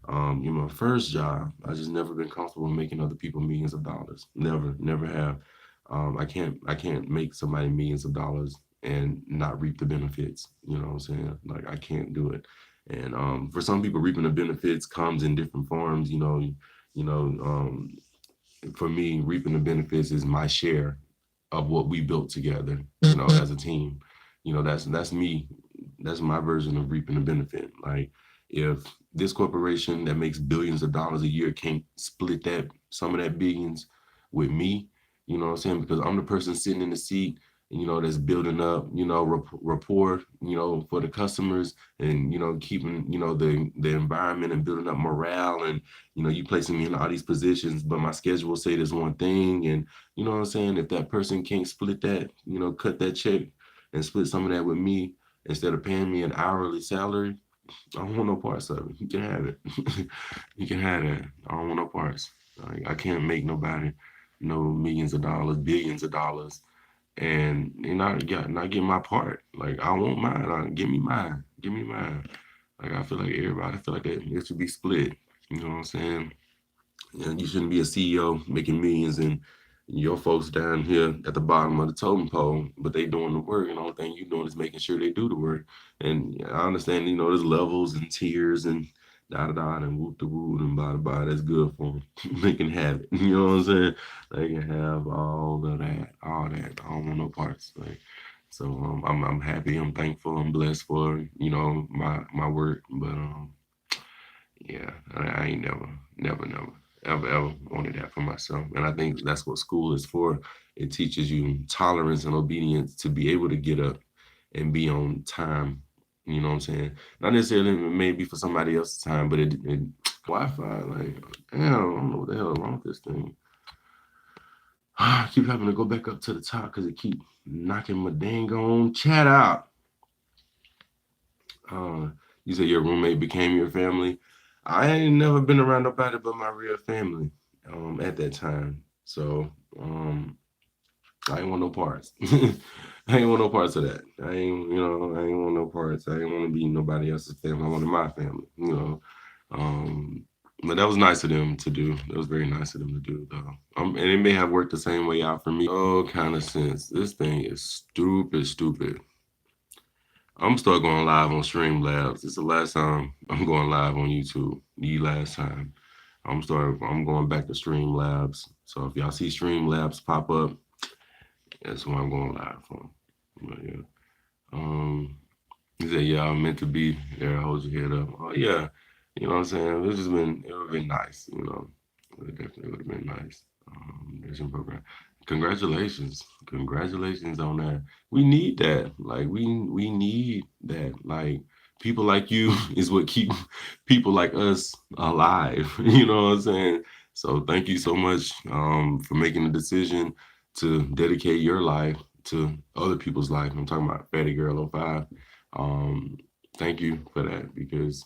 my first job, I just never been comfortable making other people millions of dollars. Never have. I can't make somebody millions of dollars and not reap the benefits. You know what I'm saying? Like I can't do it. And for some people, reaping the benefits comes in different forms. You know, for me, reaping the benefits is my share of what we built together. As a team. That's me. That's my version of reaping the benefit. Like if this corporation that makes billions of dollars a year can't split that some of that billions with me, you know what I'm saying? Because I'm the person sitting in the seat, that's building up, rapport, for the customers and, keeping, the environment and building up morale and, you placing me in all these positions, but my schedule say this one thing. And, you know what I'm saying? If that person can't split that, cut that check and split some of that with me instead of paying me an hourly salary, I don't want no parts of it. You can have it. You can have that. I don't want no parts. Like, I can't make nobody no millions of dollars, billions of dollars, and not get my part. Like I want mine. Give me mine. Give me mine. Like I feel like everybody I feel like that it should be split. You know what I'm saying? And you shouldn't be a CEO making millions and your folks down here at the bottom of the totem pole, but they doing the work, and the only thing you doing is making sure they do the work. And I understand, there's levels and tiers and da da da and whoop the woo and blah blah. That's good for them. They can have it. You know what I'm saying? They can have all of that, all that. I don't want no parts. Like, so I'm happy. I'm thankful. I'm blessed for my work, but yeah, I ain't never wanted that for myself. And I think that's what school is for. It teaches you tolerance and obedience to be able to get up and be on time. You know what I'm saying? Not necessarily maybe for somebody else's time, but it Wi-Fi, like, damn, I don't know what the hell is wrong with this thing. I keep having to go back up to the top because it keep knocking my dang on chat out. Uh, you said your roommate became your family. I ain't never been around nobody but my real family at that time. So I ain't want no parts. I ain't want no parts of that. I ain't want no parts. I ain't want to be nobody else's family. I wanted my family. Um, but that was nice of them to do. That was very nice of them to do, though. And it may have worked the same way out for me. Oh, kind of sense. This thing is stupid, stupid. I'm start going live on Streamlabs. It's the last time I'm going live on YouTube. The last time. I'm going back to Streamlabs. So if y'all see Streamlabs pop up, that's who I'm going live from. But yeah. He said, yeah, I'm meant to be there. Hold your head up. Oh yeah. You know what I'm saying? It would have been nice. It definitely would have been nice. There's some program. Congratulations. Congratulations on that. We need that. Like we need that. Like people like you is what keep people like us alive. You know what I'm saying? So thank you so much for making the decision to dedicate your life to other people's life. I'm talking about Fatty Girl oh 05. Um, Thank you for that because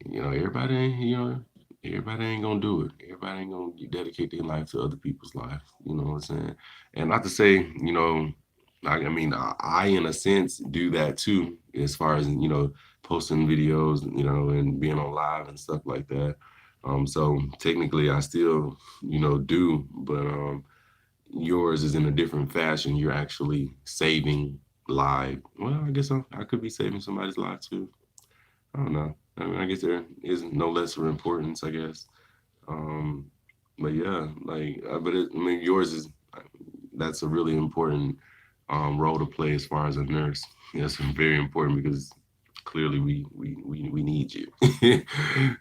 everybody ain't, everybody ain't gonna do it. Everybody ain't gonna dedicate their life to other people's life. You know what I'm saying? And not to say, I mean, I in a sense do that too, as far as posting videos, and being on live and stuff like that. So technically, I still, do, but yours is in a different fashion. You're actually saving live. Well, I guess I could be saving somebody's life too. I don't know. I mean, I guess there is no lesser importance, I guess. Um, but yeah, like, I mean, yours is that's a really important role to play as far as a nurse. That's very important because clearly we need you.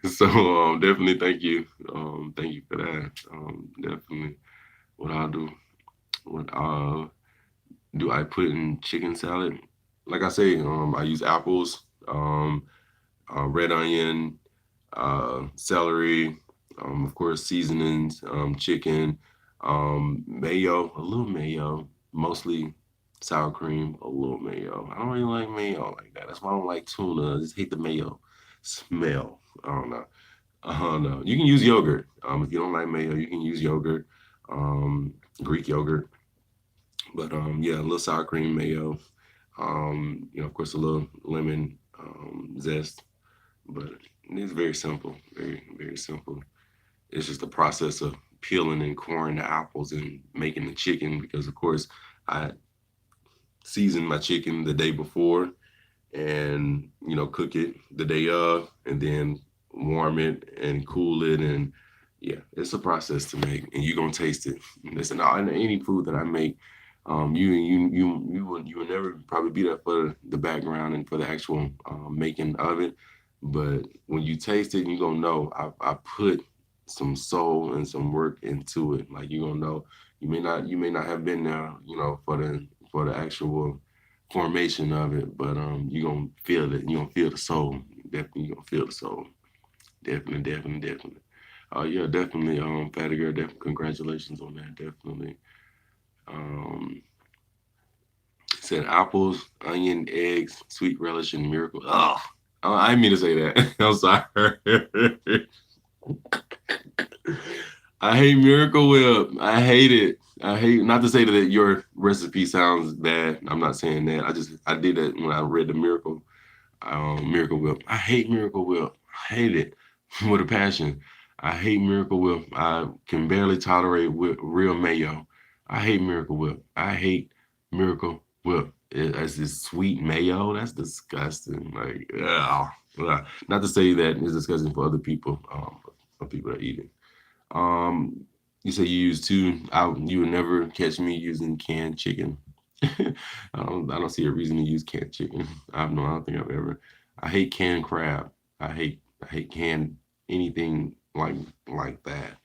So definitely thank you for that. Definitely, what I'll do, what do I put in chicken salad? Like I say, I use apples. Red onion, celery, of course, seasonings, chicken, mayo, a little mayo, mostly sour cream, a little mayo. I don't really like mayo like that. That's why I don't like tuna. I just hate the mayo smell. I don't know. I don't know. You can use yogurt. If you don't like mayo, you can use yogurt, Greek yogurt. But yeah, a little sour cream, mayo. Of course, a little lemon zest, but it's very simple, very, very simple. It's just the process of peeling and coring the apples and making the chicken because, of course, I seasoned my chicken the day before and cook it the day of and then warm it and cool it and yeah, it's a process to make and you're gonna taste it. Listen, any food that I make, you will never probably be there for the background and for the actual making of it, but when you taste it you're gonna know I put some soul and some work into it. Like you're gonna know you may not have been there for the actual formation of it, but you're gonna feel it. You're gonna feel the soul. Definitely, you're gonna feel the soul. Definitely, definitely, definitely. Yeah, definitely. Fatty girl, definitely. Congratulations on that. Definitely. Um, said apples, onion, eggs, sweet relish, and miracle. Oh, I didn't mean to say that. I'm sorry. I hate Miracle Whip. I hate it. I hate not to say that your recipe sounds bad. I'm not saying that. I did that when I read the Miracle Whip. I hate Miracle Whip. I hate it with a passion. I hate Miracle Whip. I can barely tolerate real mayo. I hate Miracle Whip. I hate Miracle Whip. That's this sweet mayo. That's disgusting. Like, ugh, ugh. Not to say that it's disgusting for other people, for people that eat it. Um, you say you use two. You would never catch me using canned chicken. I don't see a reason to use canned chicken. I don't think I've ever. I hate canned crab. I hate canned anything like that.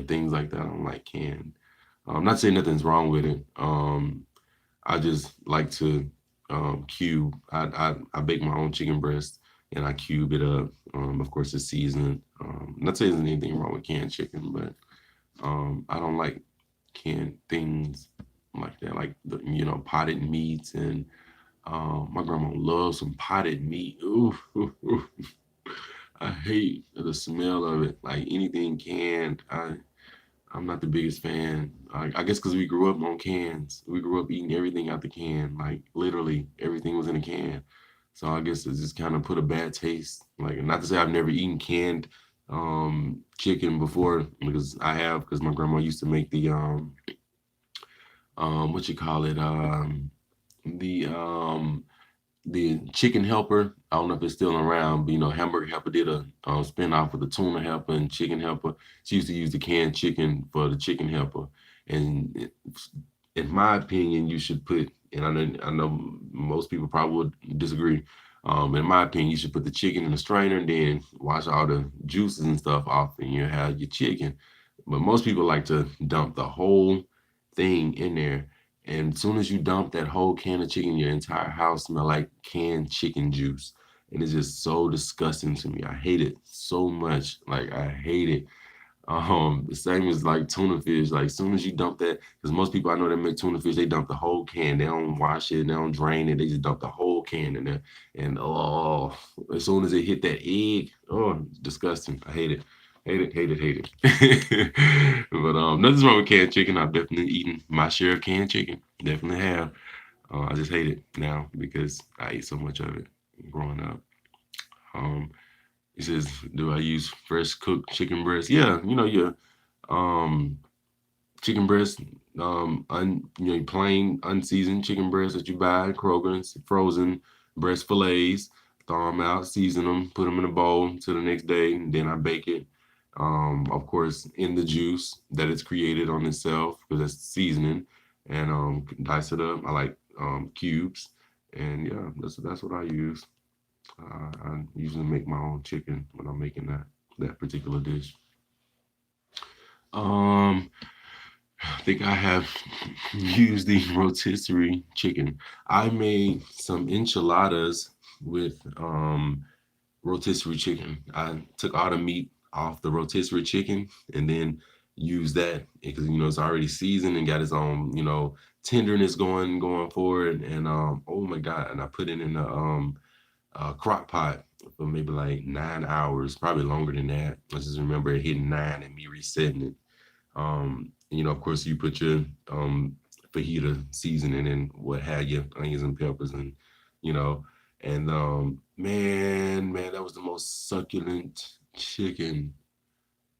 Things like that. I don't like canned. I'm not saying nothing's wrong with it. I just like to cube. I bake my own chicken breast and I cube it up. Of course, it's seasoned. Not saying there's anything wrong with canned chicken, but I don't like canned things like that, like the potted meats and my grandma loves some potted meat. Ooh, ooh, ooh. I hate the smell of it. Like anything canned, I'm not the biggest fan. I guess because we grew up on cans. We grew up eating everything out the can. Like literally everything was in a can. So I guess it just kind of put a bad taste. Like not to say I've never eaten canned chicken before because I have because my grandma used to make what you call it the chicken helper. I don't know if it's still around, but Hamburger Helper did a spin off with the tuna helper and chicken helper. She used to use the canned chicken for the chicken helper. And in my opinion, you should put, and I know most people probably would disagree. In my opinion, you should put the chicken in the strainer and then wash all the juices and stuff off, and you have your chicken. But most people like to dump the whole thing in there. And as soon as you dump that whole can of chicken, your entire house smell like canned chicken juice. And it's just so disgusting to me. I hate it so much. Like I hate it. The same as like tuna fish. Like as soon as you dump that, because most people I know that make tuna fish, they dump the whole can. They don't wash it, they don't drain it, they just dump the whole can in there. And oh, as soon as it hit that egg, oh, it's disgusting. I hate it. Hate it, hate it, hate it. But nothing's wrong with canned chicken. I've definitely eaten my share of canned chicken. Definitely have. I just hate it now because I ate so much of it growing up. Um, he says, "Do I use fresh cooked chicken breast?" Yeah, your um chicken breast, plain unseasoned chicken breast that you buy at Kroger's, frozen breast fillets. Thaw them out, season them, put them in a bowl till the next day, and then I bake it. Of course, in the juice that it's created on itself because that's seasoning, and dice it up. I like cubes, and yeah, that's what I use. I usually make my own chicken when I'm making that particular dish. Um, I think I have used the rotisserie chicken. I made some enchiladas with rotisserie chicken. I took all the meat off the rotisserie chicken and then used that because it's already seasoned and got its own tenderness going forward. And oh my god! And I put it in a crock pot for maybe like 9 hours, probably longer than that. I just remember it hitting 9 and me resetting it. Of course, you put your fajita seasoning and what have you, onions and peppers, and you know, and man, that was the most succulent chicken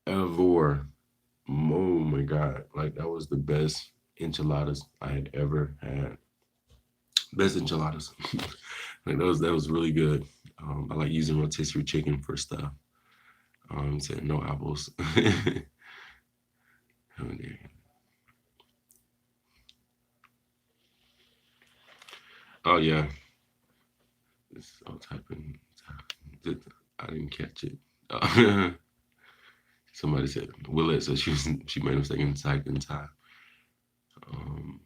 ever. Oh my God. Like that was the best enchiladas I had ever had. Best enchiladas. Like that was really good. I like using rotisserie chicken for stuff. Said no apples. Oh, dear. Oh, yeah. It's all typing. I didn't catch it. Somebody said Willette said she made a mistake in typing. Um,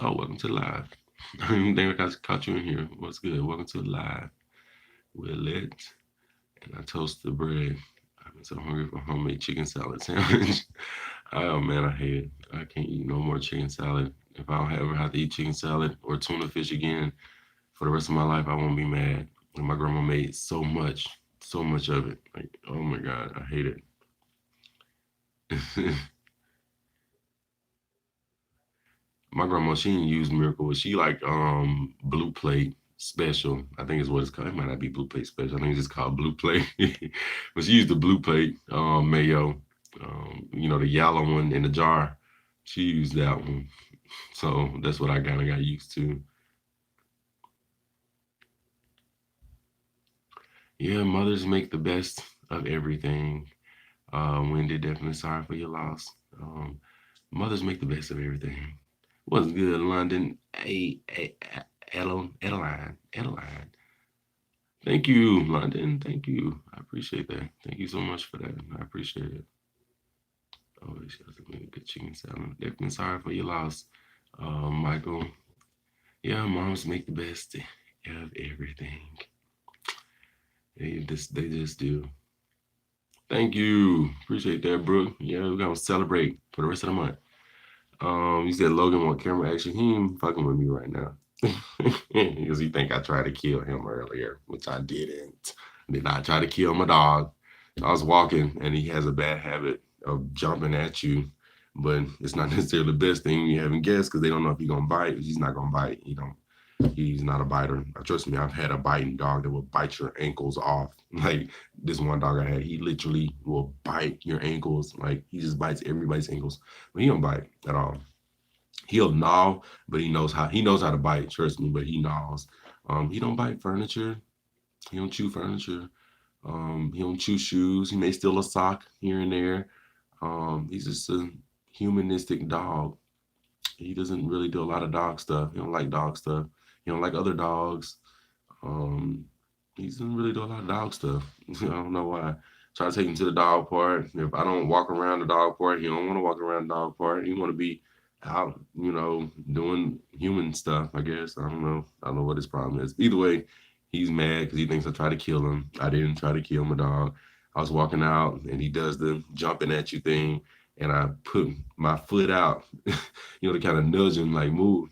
oh, welcome to the live. I didn't think I caught you in here. What's good? Welcome to the live. Willette. And I toast the bread. I'm so hungry for homemade chicken salad sandwich. Oh man, I hate it. I can't eat no more chicken salad. If I don't ever have to eat chicken salad or tuna fish again for the rest of my life, I won't be mad. And my grandma made so much of it. Like, oh my God, I hate it. My grandma, she didn't use Miracle. She like Blue Plate Special. I think is what it's called. It might not be Blue Plate Special. I think it's just called Blue Plate. But she used the Blue Plate mayo. The yellow one in the jar. She used that one. So that's what I kind of got used to. Yeah, mothers make the best of everything. Wendy, definitely sorry for your loss. Mothers make the best of everything. What's good, London? Adeline. Thank you, London. Thank you. I appreciate that. Thank you so much for that. I appreciate it. Oh, she has a really good chicken salad. Definitely sorry for your loss, Michael. Yeah, moms make the best of everything. They just do. Thank you. Appreciate that, Brooke. Yeah, we're gonna celebrate for the rest of the month. You said Logan want camera action. He ain't fucking with me right now. Because he think I tried to kill him earlier, which I didn't. Did not try to kill my dog. I was walking and he has a bad habit of jumping at you, but it's not necessarily the best thing you haven't guessed because they don't know if he's gonna bite. He's not gonna bite. He's not a biter. Trust me, I've had a biting dog that will bite your ankles off. Like this one dog I had, he literally will bite your ankles. Like he just bites everybody's ankles, but he don't bite at all. He'll gnaw, but he knows how to bite. Trust me, but he gnaws. He don't bite furniture. He don't chew furniture. He don't chew shoes. He may steal a sock here and there. He's just a humanistic dog. He doesn't really do a lot of dog stuff. He don't like dog stuff. He don't like other dogs. Um, he doesn't really do a lot of dog stuff. I don't know why. Try to take him to the dog park. If I don't walk around the dog park, he don't want to walk around the dog park. He want to be out, doing human stuff. I guess I don't know. I don't know what his problem is. Either way, he's mad because he thinks I tried to kill him. I didn't try to kill my dog. I was walking out and he does the jumping at you thing, and I put my foot out, to kind of nudge him like move.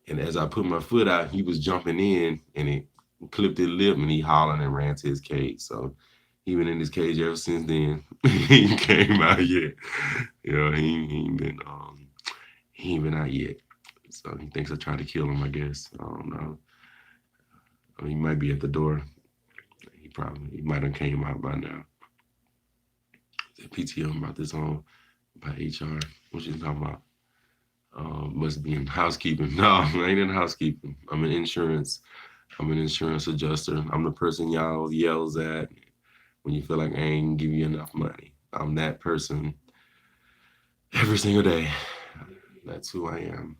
And as I put my foot out, he was jumping in and it clipped his lip and he hollering and ran to his cage. So he been in his cage ever since then. He ain't came out yet. He ain't been out yet. So he thinks I tried to kill him, I guess. I don't know. I mean, he might be at the door. He might have came out by now. PTO about this on by HR. What you talking about? Must be in housekeeping. No, I ain't in housekeeping. I'm in insurance. I'm an insurance adjuster. I'm the person y'all yells at when you feel like I ain't give you enough money. I'm that person every single day. That's who I am.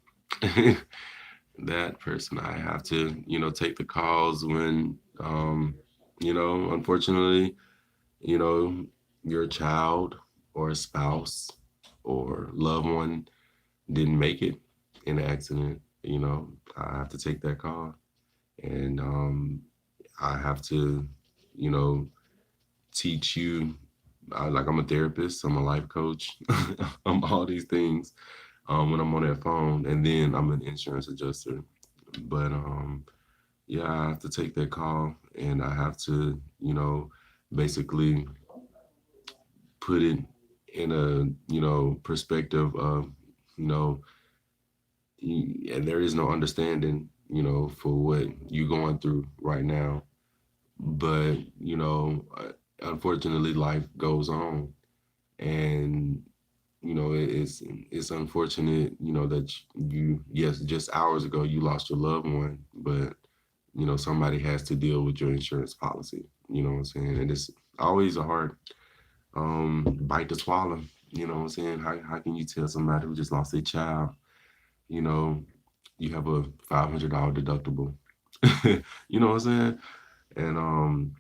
That person. I have to, take the calls when, unfortunately, you know, your child or a spouse or loved one didn't make it in an accident. I have to take that call, and I have to, you know, teach you. Like I'm a therapist, I'm a life coach, I'm all these things when I'm on that phone, and then I'm an insurance adjuster. But yeah, I have to take that call, and I have to, basically put it in a perspective of you know and there is no understanding for what you're going through right now, but unfortunately life goes on, and it's unfortunate, that yes, just hours ago you lost your loved one, but somebody has to deal with your insurance policy. You know what I'm saying? And it's always a hard bite to swallow. You know what I'm saying? How can you tell somebody who just lost their child, you know, you have a $500 deductible? You know what I'm saying? And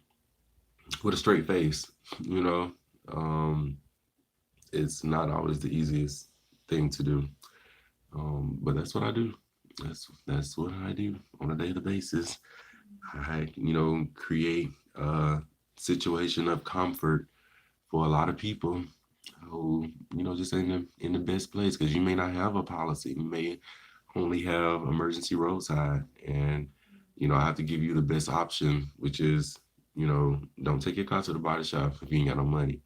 with a straight face, you know, um, it's not always the easiest thing to do. But that's what I do. That's what I do on a daily basis. I, create a situation of comfort for a lot of people who, just ain't in the best place, because you may not have a policy. You may only have emergency roadside, and I have to give you the best option, which is, don't take your car to the body shop if you ain't got no money.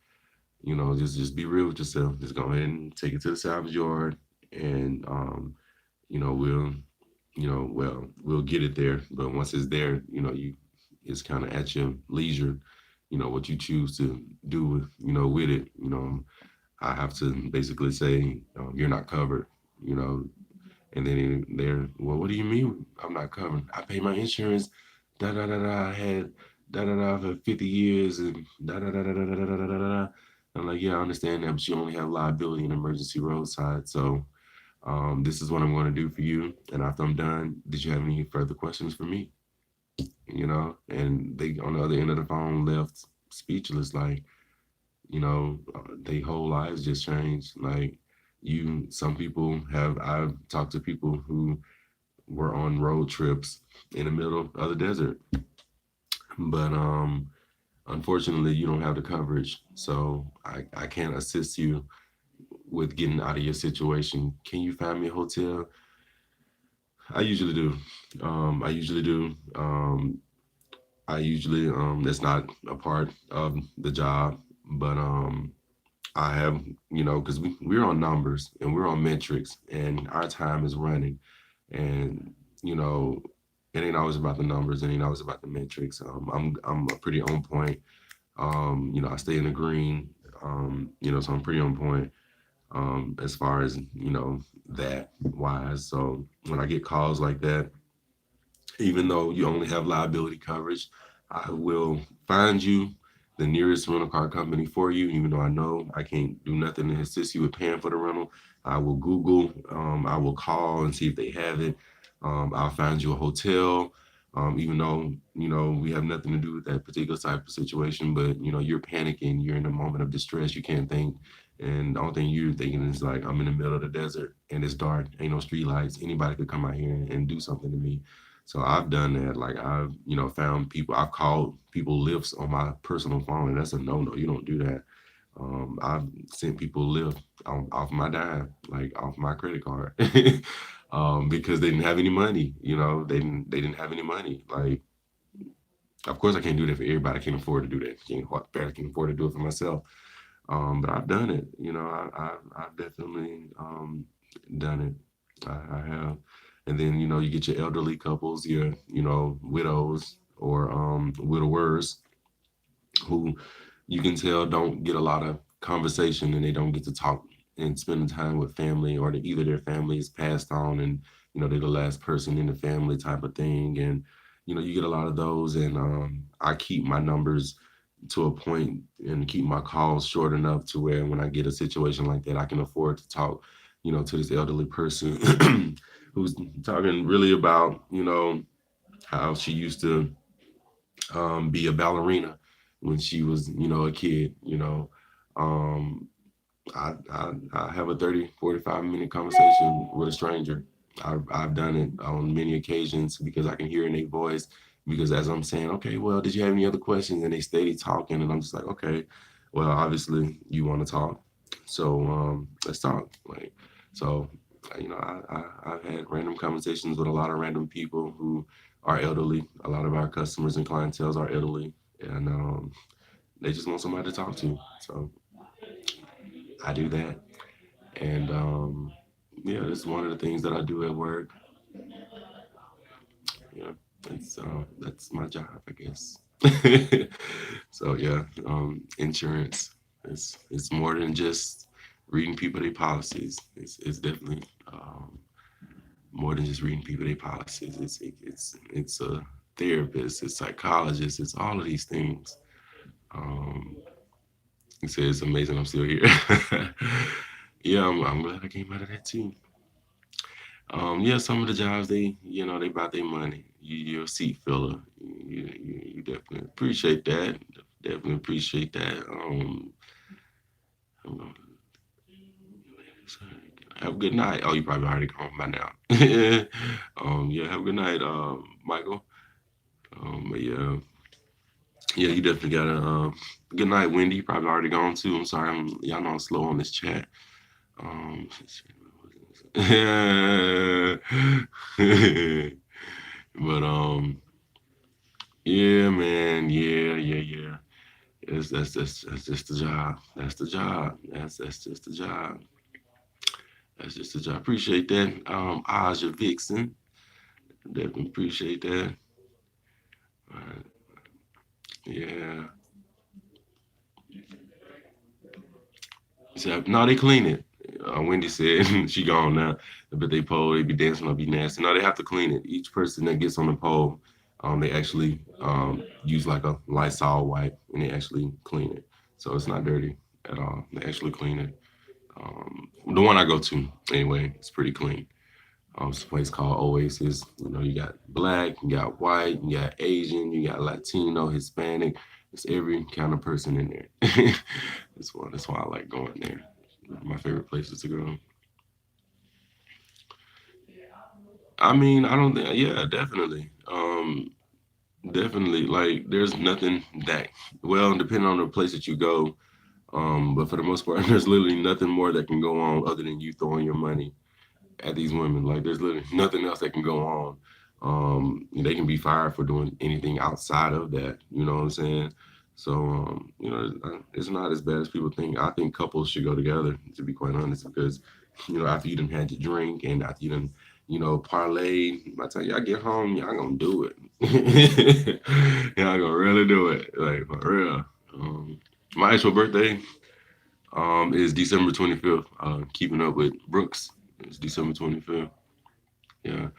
Just be real with yourself. Just go ahead and take it to the salvage yard, and we'll we'll get it there. But once it's there, it's kind of at your leisure, what you choose to do with, with it. I have to basically say, you're not covered, you know, and then they're, well, what do you mean I'm not covered? I pay my insurance, da da da da. I had da da da for 50 years and da da da da da da da da da da. I'm like, yeah, I understand that, but you only have liability and emergency roadside. So this is what I'm going to do for you. And after I'm done, did you have any further questions for me? And they on the other end of the phone left speechless, like, their whole lives just changed. Like, some people have, I've talked to people who were on road trips in the middle of the desert, but unfortunately, you don't have the coverage. So I can't assist you with getting out of your situation. Can you find me a hotel? I usually do. I usually do. I usually That's not a part of the job, but I have, because we're on numbers and we're on metrics, and our time is running, and you know it ain't always about the numbers, it ain't always about the metrics. I'm pretty on point. I stay in the green. So I'm pretty on point as far as that wise. So when I get calls like that, even though you only have liability coverage, I will find you the nearest rental car company for you, even though I know I can't do nothing to assist you with paying for the rental. I will Google, I will call and see if they have it. I'll find you a hotel, even though, we have nothing to do with that particular type of situation, but, you're panicking, you're in a moment of distress, you can't think. And the only thing you're thinking is like, I'm in the middle of the desert and it's dark, ain't no street lights. Anybody could come out here and do something to me. So I've done that. Like, I've, found people, I've called people lifts on my personal phone, and that's a no-no. You don't do that. I've sent people lift off my dime, like off my credit card, because they didn't have any money. They didn't have any money. Like, of course, I can't do that for everybody. I can't afford to do that. I can't afford to do it for myself. But I've done it. I've definitely done it. I have. And then you get your elderly couples, your widows or widowers, who you can tell don't get a lot of conversation, and they don't get to talk and spend time with family, or either their family is passed on, and they're the last person in the family type of thing. And you get a lot of those, and I keep my numbers to a point and keep my calls short enough to where when I get a situation like that, I can afford to talk to this elderly person who's talking really about how she used to be a ballerina when she was a kid. um, I have a 30, 45-minute conversation with a stranger. I've done it on many occasions because I can hear in their voice. Because as I'm saying, okay, well, did you have any other questions? And they steady talking, and I'm just like, okay, well, obviously you want to talk, so let's talk. Like, so, I've had random conversations with a lot of random people who are elderly. A lot of our customers and clientels are elderly, and they just want somebody to talk to. So I do that. And yeah, it's one of the things that I do at work. Yeah, that's my job, I guess. So yeah, insurance. It's more than just reading people their policies. It's definitely more than just reading people their policies. It's a therapist, it's psychologist, it's all of these things. Um, he said it's amazing I'm still here. Yeah, I'm glad I came out of that too. Yeah, some of the jobs they about their money. You're a seat filler. You definitely appreciate that. Definitely appreciate that. Um, have a good night. Oh, you probably already gone by now. Yeah, have a good night, Michael. But yeah, yeah, you definitely got a good night, Wendy. You probably already gone too. I'm sorry, y'all know I'm slow on this chat. Um, but yeah, man, yeah. That's just the job. That's the job. That's just the job. That's just the job. Appreciate that. Aja Vixen. Definitely appreciate that. Uh, yeah. So, no, they clean it. Wendy said she gone now, but they pole, they be dancing, or be nasty. No, they have to clean it. Each person that gets on the pole, they actually use like a Lysol wipe and they actually clean it. So it's not dirty at all. They actually clean it. The one I go to, anyway, it's pretty clean. It's a place called Oasis. You know, you got black, you got white, you got Asian, you got Latino, Hispanic. It's every kind of person in there. That's why I like going there. My favorite places to go. I mean, I don't think. Yeah, definitely. Definitely. Like, there's nothing that. Well, depending on the place that you go. But for the most part, there's literally nothing more that can go on other than you throwing your money at these women. Like, there's literally nothing else that can go on. They can be fired for doing anything outside of that. You know what I'm saying? So, it's not as bad as people think. I think couples should go together, to be quite honest, because, after you done had to drink and after you done, parlay, by the time y'all get home, y'all gonna do it. Y'all gonna really do it. Like, for real. My actual birthday is December 25th. Keeping up with Brooks. It's December 25th. Yeah.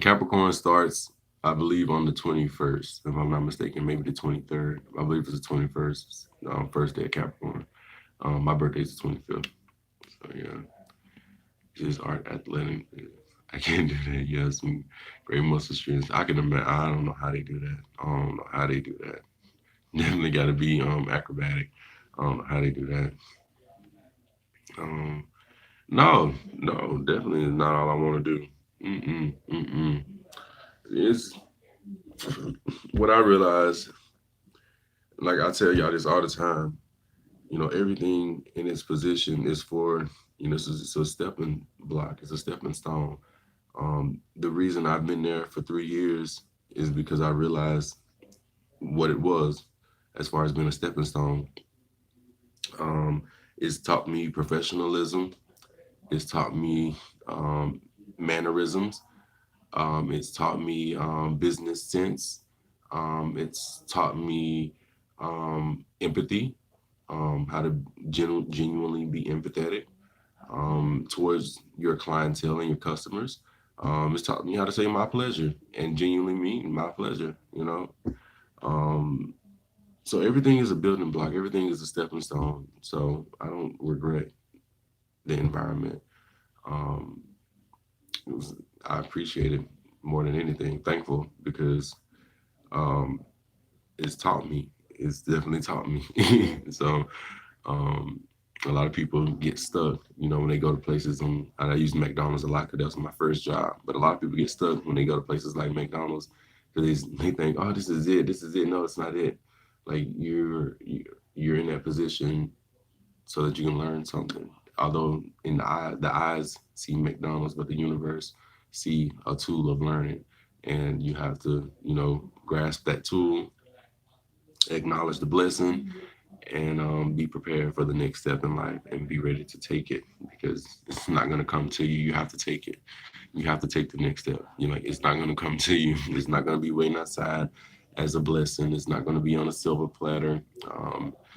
Capricorn starts, I believe, on the 21st, if I'm not mistaken, maybe the 23rd. I believe it's the 21st, first day of Capricorn. My birthday is the 25th. So, yeah, just art athletic. I can't do that. Yeah, some great muscle strength. I can imagine. I don't know how they do that. I don't know how they do that. Definitely got to be acrobatic. I don't know how they do that. Um, no, no, definitely is not all I want to do. Mm-mm, mm-mm. It's what I realize, like I tell y'all this all the time, everything in its position is for, it's a stepping block, it's a stepping stone. The reason I've been there for 3 years is because I realized what it was as far as being a stepping stone. Um, it's taught me professionalism, it's taught me um, mannerisms, it's taught me business sense, it's taught me empathy, how to genuinely be empathetic towards your clientele and your customers. It's taught me how to say my pleasure and genuinely mean my pleasure, Um, so everything is a building block, everything is a stepping stone. So I don't regret the environment. Um, it was, I appreciate it more than anything, thankful because um, it's taught me. It's definitely taught me. So um, a lot of people get stuck, when they go to places. And I use McDonald's a lot because that was my first job. But a lot of people get stuck when they go to places like McDonald's because they think, oh, this is it. This is it. No, it's not it. Like you're in that position so that you can learn something. Although in the eyes see McDonald's, but the universe see a tool of learning, and you have to, grasp that tool, acknowledge the blessing, and be prepared for the next step in life and be ready to take it because it's not going to come to you. You have to take it. You have to take the next step. Like it's not going to come to you. It's not going to be waiting outside as a blessing. It's not going to be on a silver platter.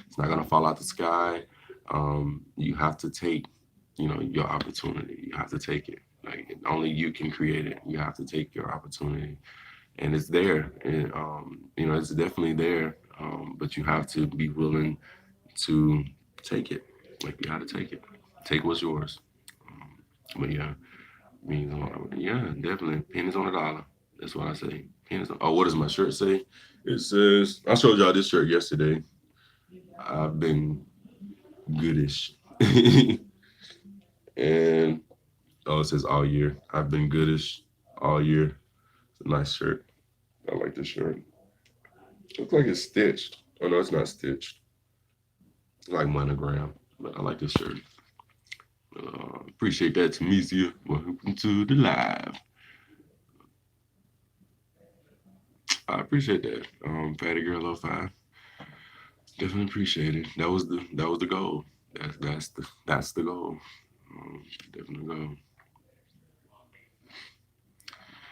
It's not going to fall out the sky. You have to take, your opportunity. You have to take it. Like only you can create it. You have to take your opportunity, and it's there. And it's definitely there. But you have to be willing to take it. Like you have to take it. Take what's yours. But yeah, yeah, definitely. Pennies on a dollar. That's what I say. Pennies on. Oh, what does my shirt say? It says, I showed y'all this shirt yesterday. I've been goodish. And it says all year. I've been goodish all year. It's a nice shirt. I like this shirt. Looks like it's stitched. Oh no, it's not stitched. It's like monogram. But I like this shirt. Appreciate that, Tamesia. Welcome to the live. I appreciate that. Patty Girl 05. Definitely appreciate it. That was the goal. That's the goal. Definitely goal.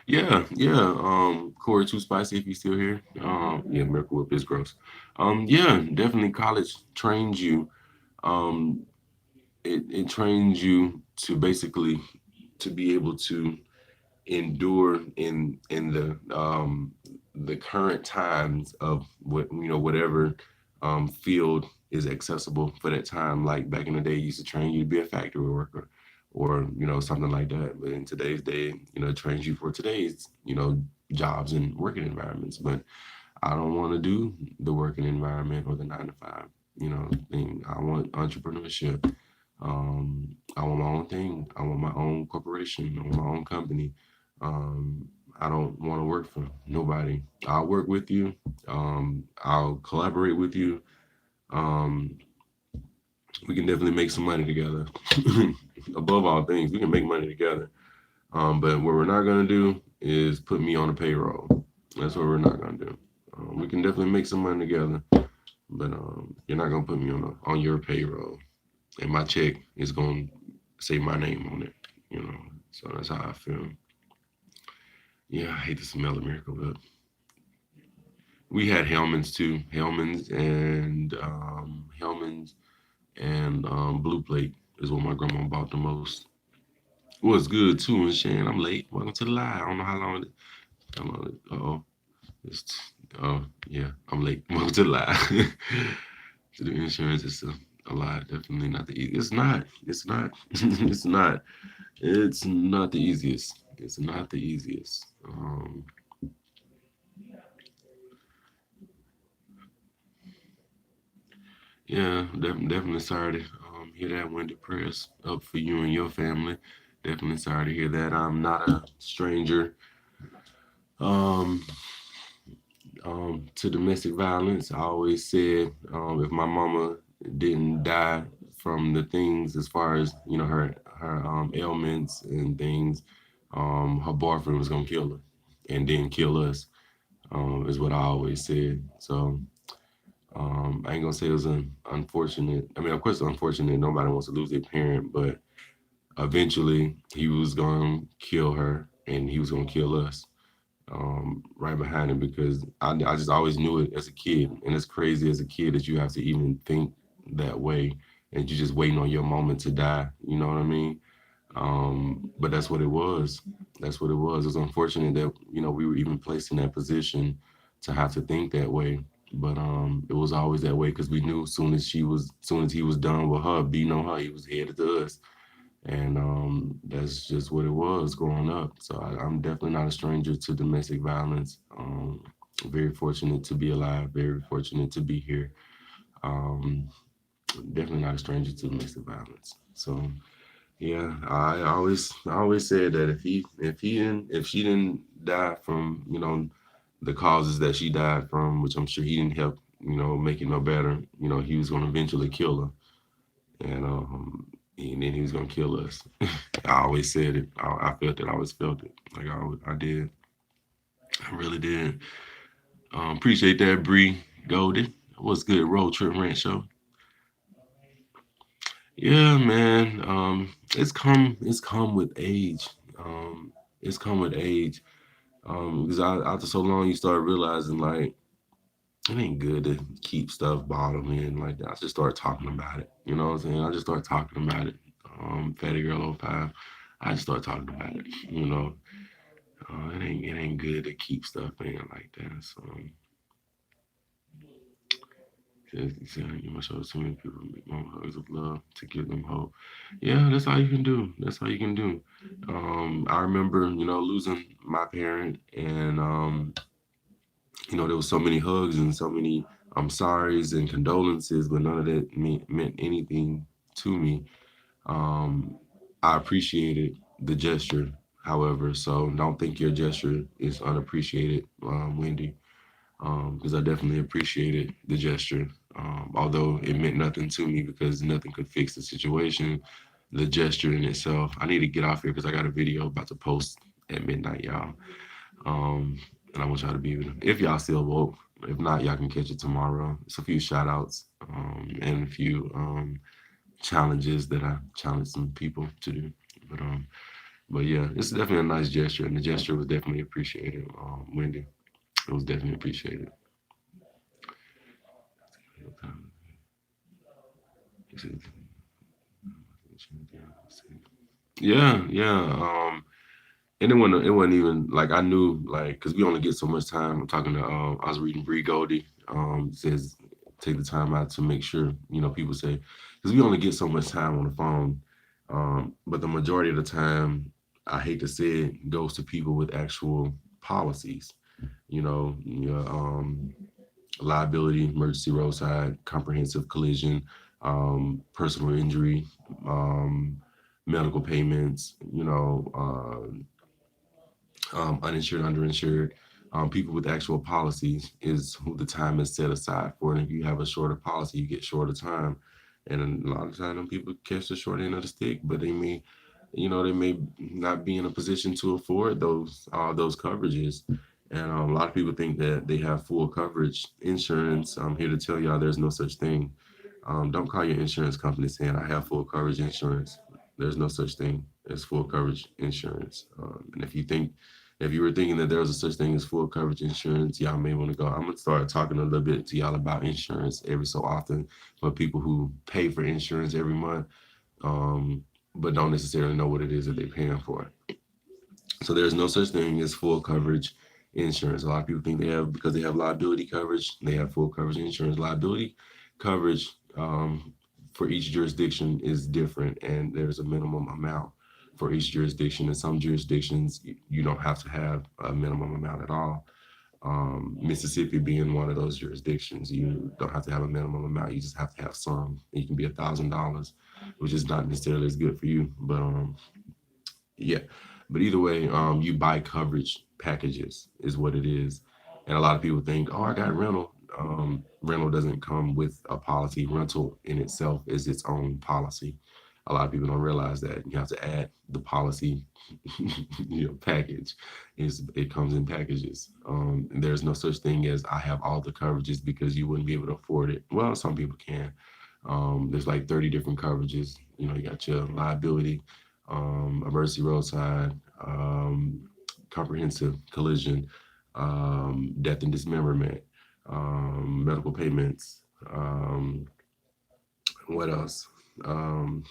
Yeah, yeah. Corey Too Spicy, if he's still here. Yeah, Miracle Whip is gross. Yeah, definitely. College trains you. Um, it trains you to basically to be able to endure in the current times of whatever field is accessible for that time. Like back in the day, used to train you to be a factory worker or something like that. But in today's day, it trains you for today's jobs and working environments. But I don't want to do the working environment or the 9 to 5 thing. I want entrepreneurship. I want my own thing. I want my own corporation. I want my own company. Um, I don't want to work for nobody. I'll work with you. I'll collaborate with you. Um, we can definitely make some money together. Above all things, we can make money together. But what we're not gonna do is put me on a payroll. That's what we're not gonna do. We can definitely make some money together, but you're not gonna put me on your payroll, and my check is gonna say my name on it. So that's how I feel. Yeah, I hate the smell of Miracle Whip. We had Hellman's too. Hellman's and Blue Plate is what my grandma bought the most. It was good too. And Shane, I'm late. Welcome to the live. I don't know how long. How long? Oh, it's oh yeah, I'm late. Welcome to the live. To the insurance, it's a lot. Definitely not the easiest. It's not. It's not. It's not. It's not the easiest. It's not the easiest. Yeah, definitely sorry to hear that. Wendy, prayers up for you and your family. Definitely sorry to hear that. I'm not a stranger um, to domestic violence. I always said if my mama didn't die from the things as far as her ailments and things, her boyfriend was gonna kill her and then kill us. Is what I always said. So I ain't gonna say it was an unfortunate. I mean, of course, it's unfortunate. Nobody wants to lose their parent, but eventually he was gonna kill her, and he was gonna kill us right behind him because I just always knew it as a kid, and it's crazy as a kid that you have to even think that way, and you're just waiting on your moment to die. You know what I mean? But that's what it was. That's what it was. It's unfortunate that we were even placed in that position to have to think that way. But it was always that way because we knew soon as he was done with her beating on her, he was headed to us, and that's just what it was growing up. So I'm definitely not a stranger to domestic violence. Very fortunate to be alive. Very fortunate to be here. Um, Definitely not a stranger to domestic violence. So yeah, I always said that if she didn't die from the causes that she died from, which I'm sure he didn't help make it no better. He was gonna eventually kill her, and then he was gonna kill us. I always said it. I felt it. I always felt it. Like I did. I really did. Appreciate that, Bree Golden. What's good, Road Trip Rant Show? Yeah, man. It's come with age. It's come with age. Because after so long, you start realizing like it ain't good to keep stuff bottled in like that. I just start talking about it. You know what I'm saying? I just start talking about it. Fatty Girl 05. I just start talking about it. You know, it ain't good to keep stuff in like that. So you must show so many people make more hugs of love to give them hope. Yeah, that's all you can do. That's all you can do. I remember, losing my parent, and there was so many hugs and so many sorries and condolences, but none of that meant anything to me. Um, I appreciated the gesture, however, so don't think your gesture is unappreciated, Wendy, because I definitely appreciated the gesture. Although it meant nothing to me because nothing could fix the situation, the gesture in itself. I need to get off here because I got a video about to post at midnight, y'all. Um, and I want y'all to be able to, if y'all still woke. If not, y'all can catch it tomorrow. It's a few shout outs and a few challenges that I challenged some people to do. But um, but yeah, it's definitely a nice gesture, and the gesture was definitely appreciated. Wendy, it was definitely appreciated. Yeah, yeah. And it wasn't even like I knew like because we only get so much time. I'm talking to I was reading Bree Goldie. Says take the time out to make sure people say because we only get so much time on the phone. But the majority of the time, I hate to say it, goes to people with actual policies. Liability, emergency roadside, comprehensive collision, personal injury, um, medical payments. Uninsured, underinsured, people with actual policies is who the time is set aside for. And if you have a shorter policy, you get shorter time. And a lot of times, people catch the short end of the stick, but they may not be in a position to afford those coverages. And a lot of people think that they have full coverage insurance. I'm here to tell y'all there's no such thing. Don't call your insurance company saying I have full coverage insurance. There's no such thing as full coverage insurance. And if you were thinking that there was a such thing as full coverage insurance, y'all may want to go. I'm gonna start talking a little bit to y'all about insurance every so often for people who pay for insurance every month, um, but don't necessarily know what it is that they're paying for. So there's no such thing as full coverage insurance. A lot of people think they have because they have liability coverage, they have full coverage insurance. Liability coverage for each jurisdiction is different, and there's a minimum amount for each jurisdiction. In some jurisdictions, you don't have to have a minimum amount at all. Mississippi being one of those jurisdictions, you don't have to have a minimum amount. You just have to have some. You can be $1,000, which is not necessarily as good for you, but yeah, but either way, you buy coverage packages is what it is, and a lot of people think, oh, I got rental. Rental doesn't come with a policy. Rental in itself is its own policy. A lot of people don't realize that you have to add the policy, package. It comes in packages. There's no such thing as I have all the coverages because you wouldn't be able to afford it. Well, some people can. There's like 30 different coverages. You got your liability, emergency roadside, comprehensive collision, death and dismemberment, medical payments. What else? Um,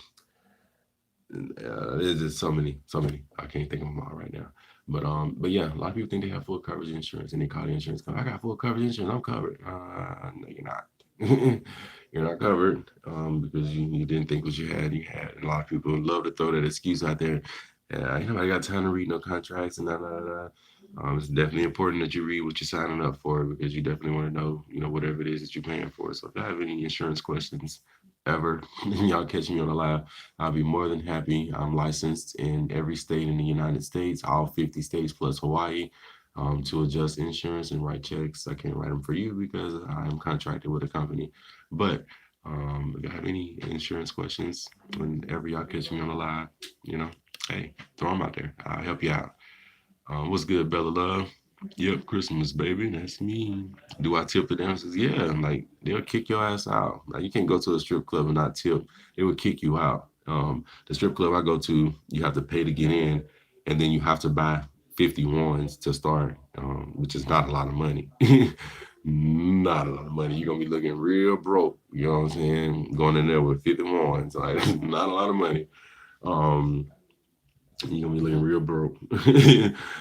there's just so many, so many. I can't think of them all right now. But yeah, a lot of people think they have full coverage insurance, and they call the insurance company. I got full coverage insurance. I'm covered. No, you're not. You're not covered because you didn't think what you had. You had. And a lot of people love to throw that excuse out there. Ain't nobody got time to read no contracts and da. It's definitely important that you read what you're signing up for because you definitely want to know, whatever it is that you're paying for. So if you have any insurance questions ever, y'all catch me on the live. I'll be more than happy. I'm licensed in every state in the United States, all 50 states plus Hawaii, to adjust insurance and write checks. I can't write them for you because I'm contracted with a company. But if you have any insurance questions, whenever y'all catch me on the live, hey, throw them out there. I'll help you out. What's good, Bella Love? Yep, Christmas, baby. That's me. Do I tip the dancers? Yeah, like they'll kick your ass out. Like you can't go to a strip club and not tip. They would kick you out. The strip club I go to, you have to pay to get in, and then you have to buy 50 ones to start, which is not a lot of money. not a lot of money. You're gonna be looking real broke. You know what I'm saying? Going in there with 51, so like not a lot of money. Um, you're gonna be looking real broke.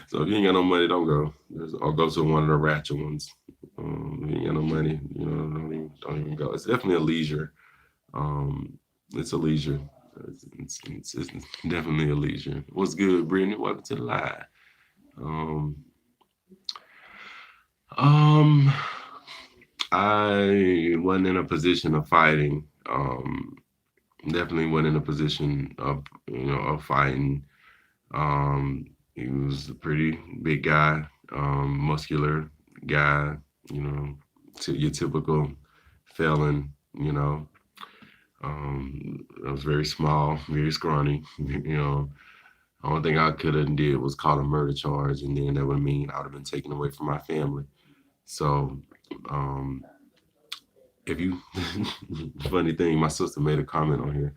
So if you ain't got no money, don't go. Or go to one of the ratchet ones. If you ain't got no money, don't even go. It's definitely a leisure. Um, it's a leisure. It's definitely a leisure. What's good, Brittany? Welcome to the live. Um, um, I wasn't in a position of fighting. Definitely wasn't in a position of fighting. He was a pretty big guy, muscular guy. You know, your typical felon. I was very small, very scrawny. Only thing I could have did was call a murder charge, and then that would mean I would have been taken away from my family. So, um, if you, funny thing, my sister made a comment on here.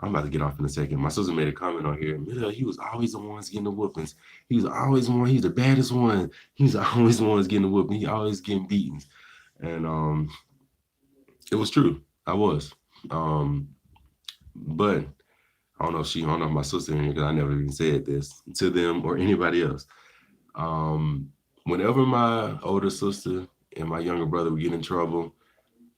I'm about to get off in a second. My sister made a comment on here. He was always the ones getting the whoopings. He was always the one. He's the baddest one. He's always the ones getting the whooping. He always getting beatings. And it was true. I was. Um, but I don't know if my sister in here because I never even said this to them or anybody else. Um, Whenever my older sister and my younger brother would get in trouble,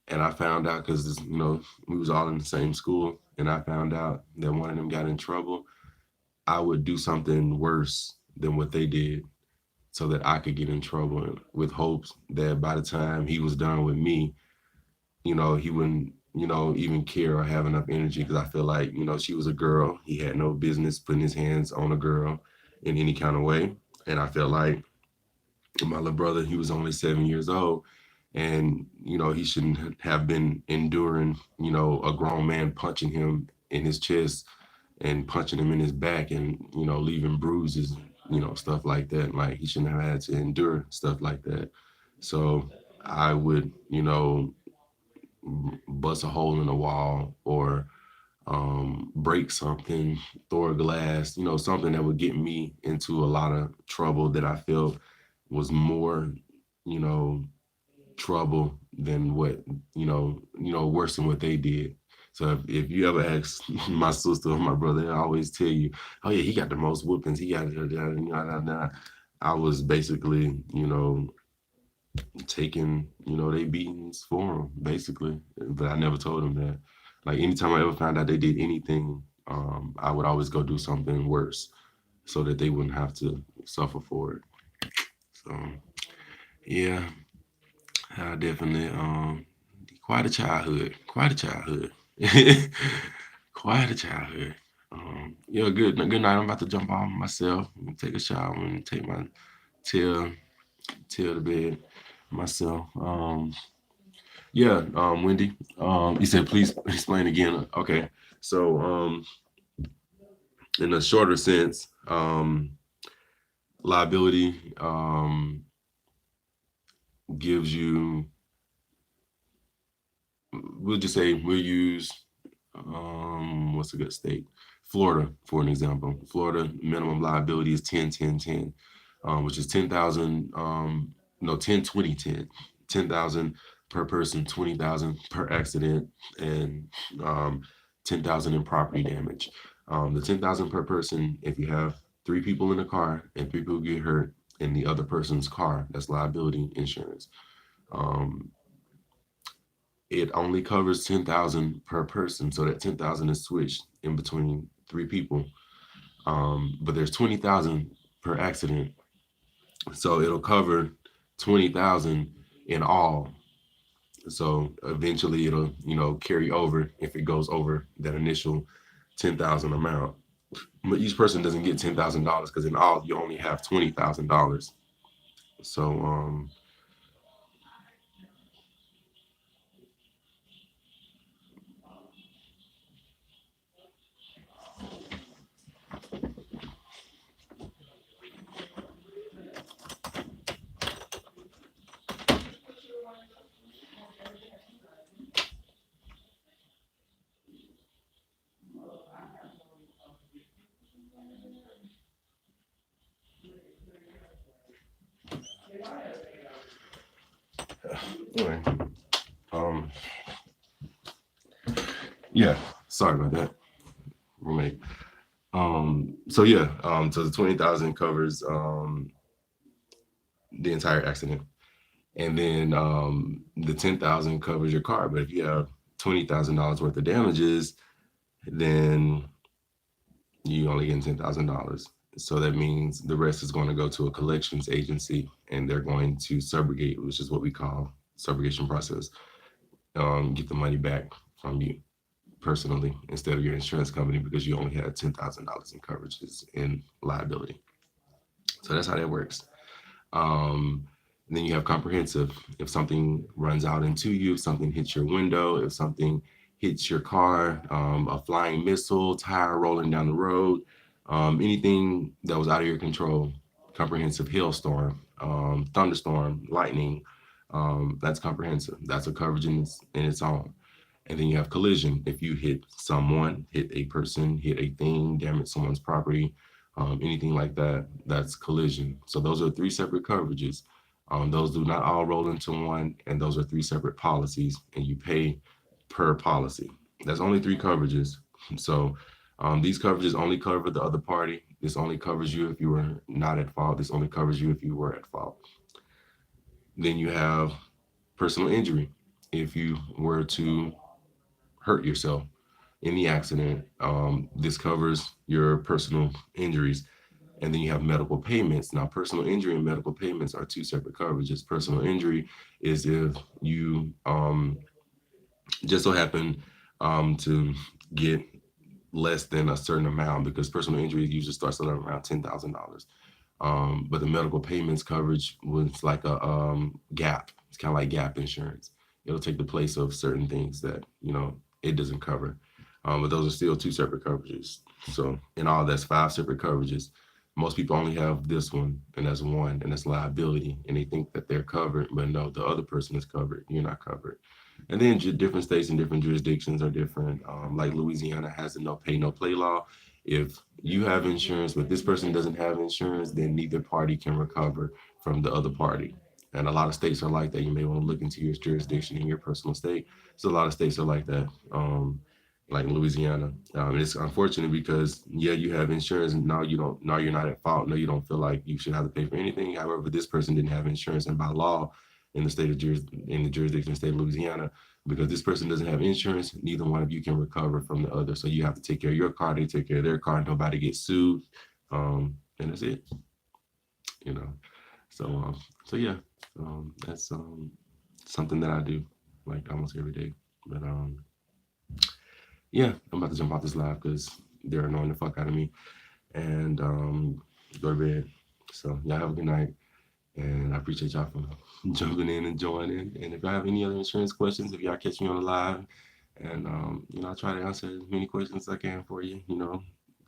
and I found out because we was all in the same school, and I found out that one of them got in trouble, I would do something worse than what they did so that I could get in trouble with hopes that by the time he was done with me, he wouldn't, even care or have enough energy because I feel like, she was a girl. He had no business putting his hands on a girl in any kind of way. And I felt like my little brother, he was only 7 years old. And, he shouldn't have been enduring, a grown man punching him in his chest and punching him in his back and, leaving bruises, stuff like that. Like he shouldn't have had to endure stuff like that. So I would, bust a hole in the wall or break something, throw a glass, something that would get me into a lot of trouble that I felt was more, you know, trouble than what, worse than what they did. So if you ever ask my sister or my brother, they always tell you, oh yeah, he got the most whoopings. He got I was basically, taking, they beatings for them, basically. But I never told them that. Like anytime I ever found out they did anything, I would always go do something worse so that they wouldn't have to suffer for it. So yeah, I definitely quite a childhood. Quite a childhood. Quite a childhood. Yeah, good night. I'm about to jump off myself and take a shower and take my tail tail to bed myself. Yeah, Wendy. You said please explain again. Okay. So in a shorter sense, liability gives you, we'll just say we'll use what's a good state? Florida, for an example. Florida minimum liability is 10, 10, 10, which is 10,000, no, 10, 20, 10. 10,000 per person, 20,000 per accident, and um, 10,000 in property damage. The 10,000 per person, if you have three people in a car and three people get hurt in the other person's car, that's liability insurance. Um, it only covers 10,000 per person, so that 10,000 is switched in between three people. But there's 20,000 per accident, so it'll cover 20,000 in all. So eventually it'll, carry over if it goes over that initial 10,000 amount. But each person doesn't get $10,000 because in all you only have $20,000. So anyway, um, yeah, sorry about that, roommate. So yeah, so the 20,000 covers the entire accident, and then the 10,000 covers your car. But if you have $20,000 worth of damages, then you only get $10,000. So that means the rest is going to go to a collections agency, and they're going to subrogate, which is what we call subrogation process. Get the money back from you personally instead of your insurance company because you only had $10,000 in coverages in liability. So that's how that works. Um, and then you have comprehensive. If something runs out into you, if something hits your window, if something hits your car, a flying missile, tire rolling down the road, anything that was out of your control, comprehensive hailstorm, thunderstorm, lightning, that's comprehensive. That's a coverage in its own. And then you have collision. If you hit someone, hit a person, hit a thing, damage someone's property, anything like that, that's collision. So those are three separate coverages. Those do not all roll into one, and those are three separate policies, and you pay per policy. That's only three coverages. So these coverages only cover the other party. This only covers you if you were not at fault. This only covers you if you were at fault. Then you have personal injury. If you were to hurt yourself in the accident, this covers your personal injuries. And then you have medical payments. Now, personal injury and medical payments are two separate coverages. Personal injury is if you just so happen to get less than a certain amount, because personal injury usually starts at around $10,000. But the medical payments coverage was like a gap. It's kind of like gap insurance. It'll take the place of certain things that, it doesn't cover. But those are still two separate coverages. So in all, that's five separate coverages. Most people only have this one, and that's one, and that's liability. And they think that they're covered, but no, the other person is covered. You're not covered. And then different states and different jurisdictions are different. Like Louisiana has a no pay, no play law. If you have insurance, but this person doesn't have insurance, then neither party can recover from the other party. And a lot of states are like that. You may want to look into your jurisdiction in your personal state. So a lot of states are like that, like Louisiana. And it's unfortunate because yeah, you have insurance, and now you don't. Now you're not at fault. No, you don't feel like you should have to pay for anything. However, this person didn't have insurance, and by law, in the jurisdiction of the state of Louisiana, because this person doesn't have insurance, neither one of you can recover from the other. So you have to take care of your car, they take care of their car, nobody gets sued, and that's it. You know. So yeah, that's something that I do like almost every day. But yeah, I'm about to jump off this live because they're annoying the fuck out of me, and go to bed. So y'all have a good night. And I appreciate y'all for jumping in and joining. And if y'all have any other insurance questions, if y'all catch me on the live, and I'll try to answer as many questions as I can for you.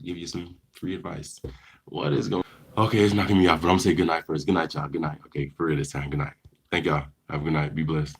Give you some free advice. What is going? Okay, it's knocking me off, but I'm gonna say good night first. Good night, y'all. Good night. Okay, for real this time. Good night. Thank y'all. Have a good night. Be blessed.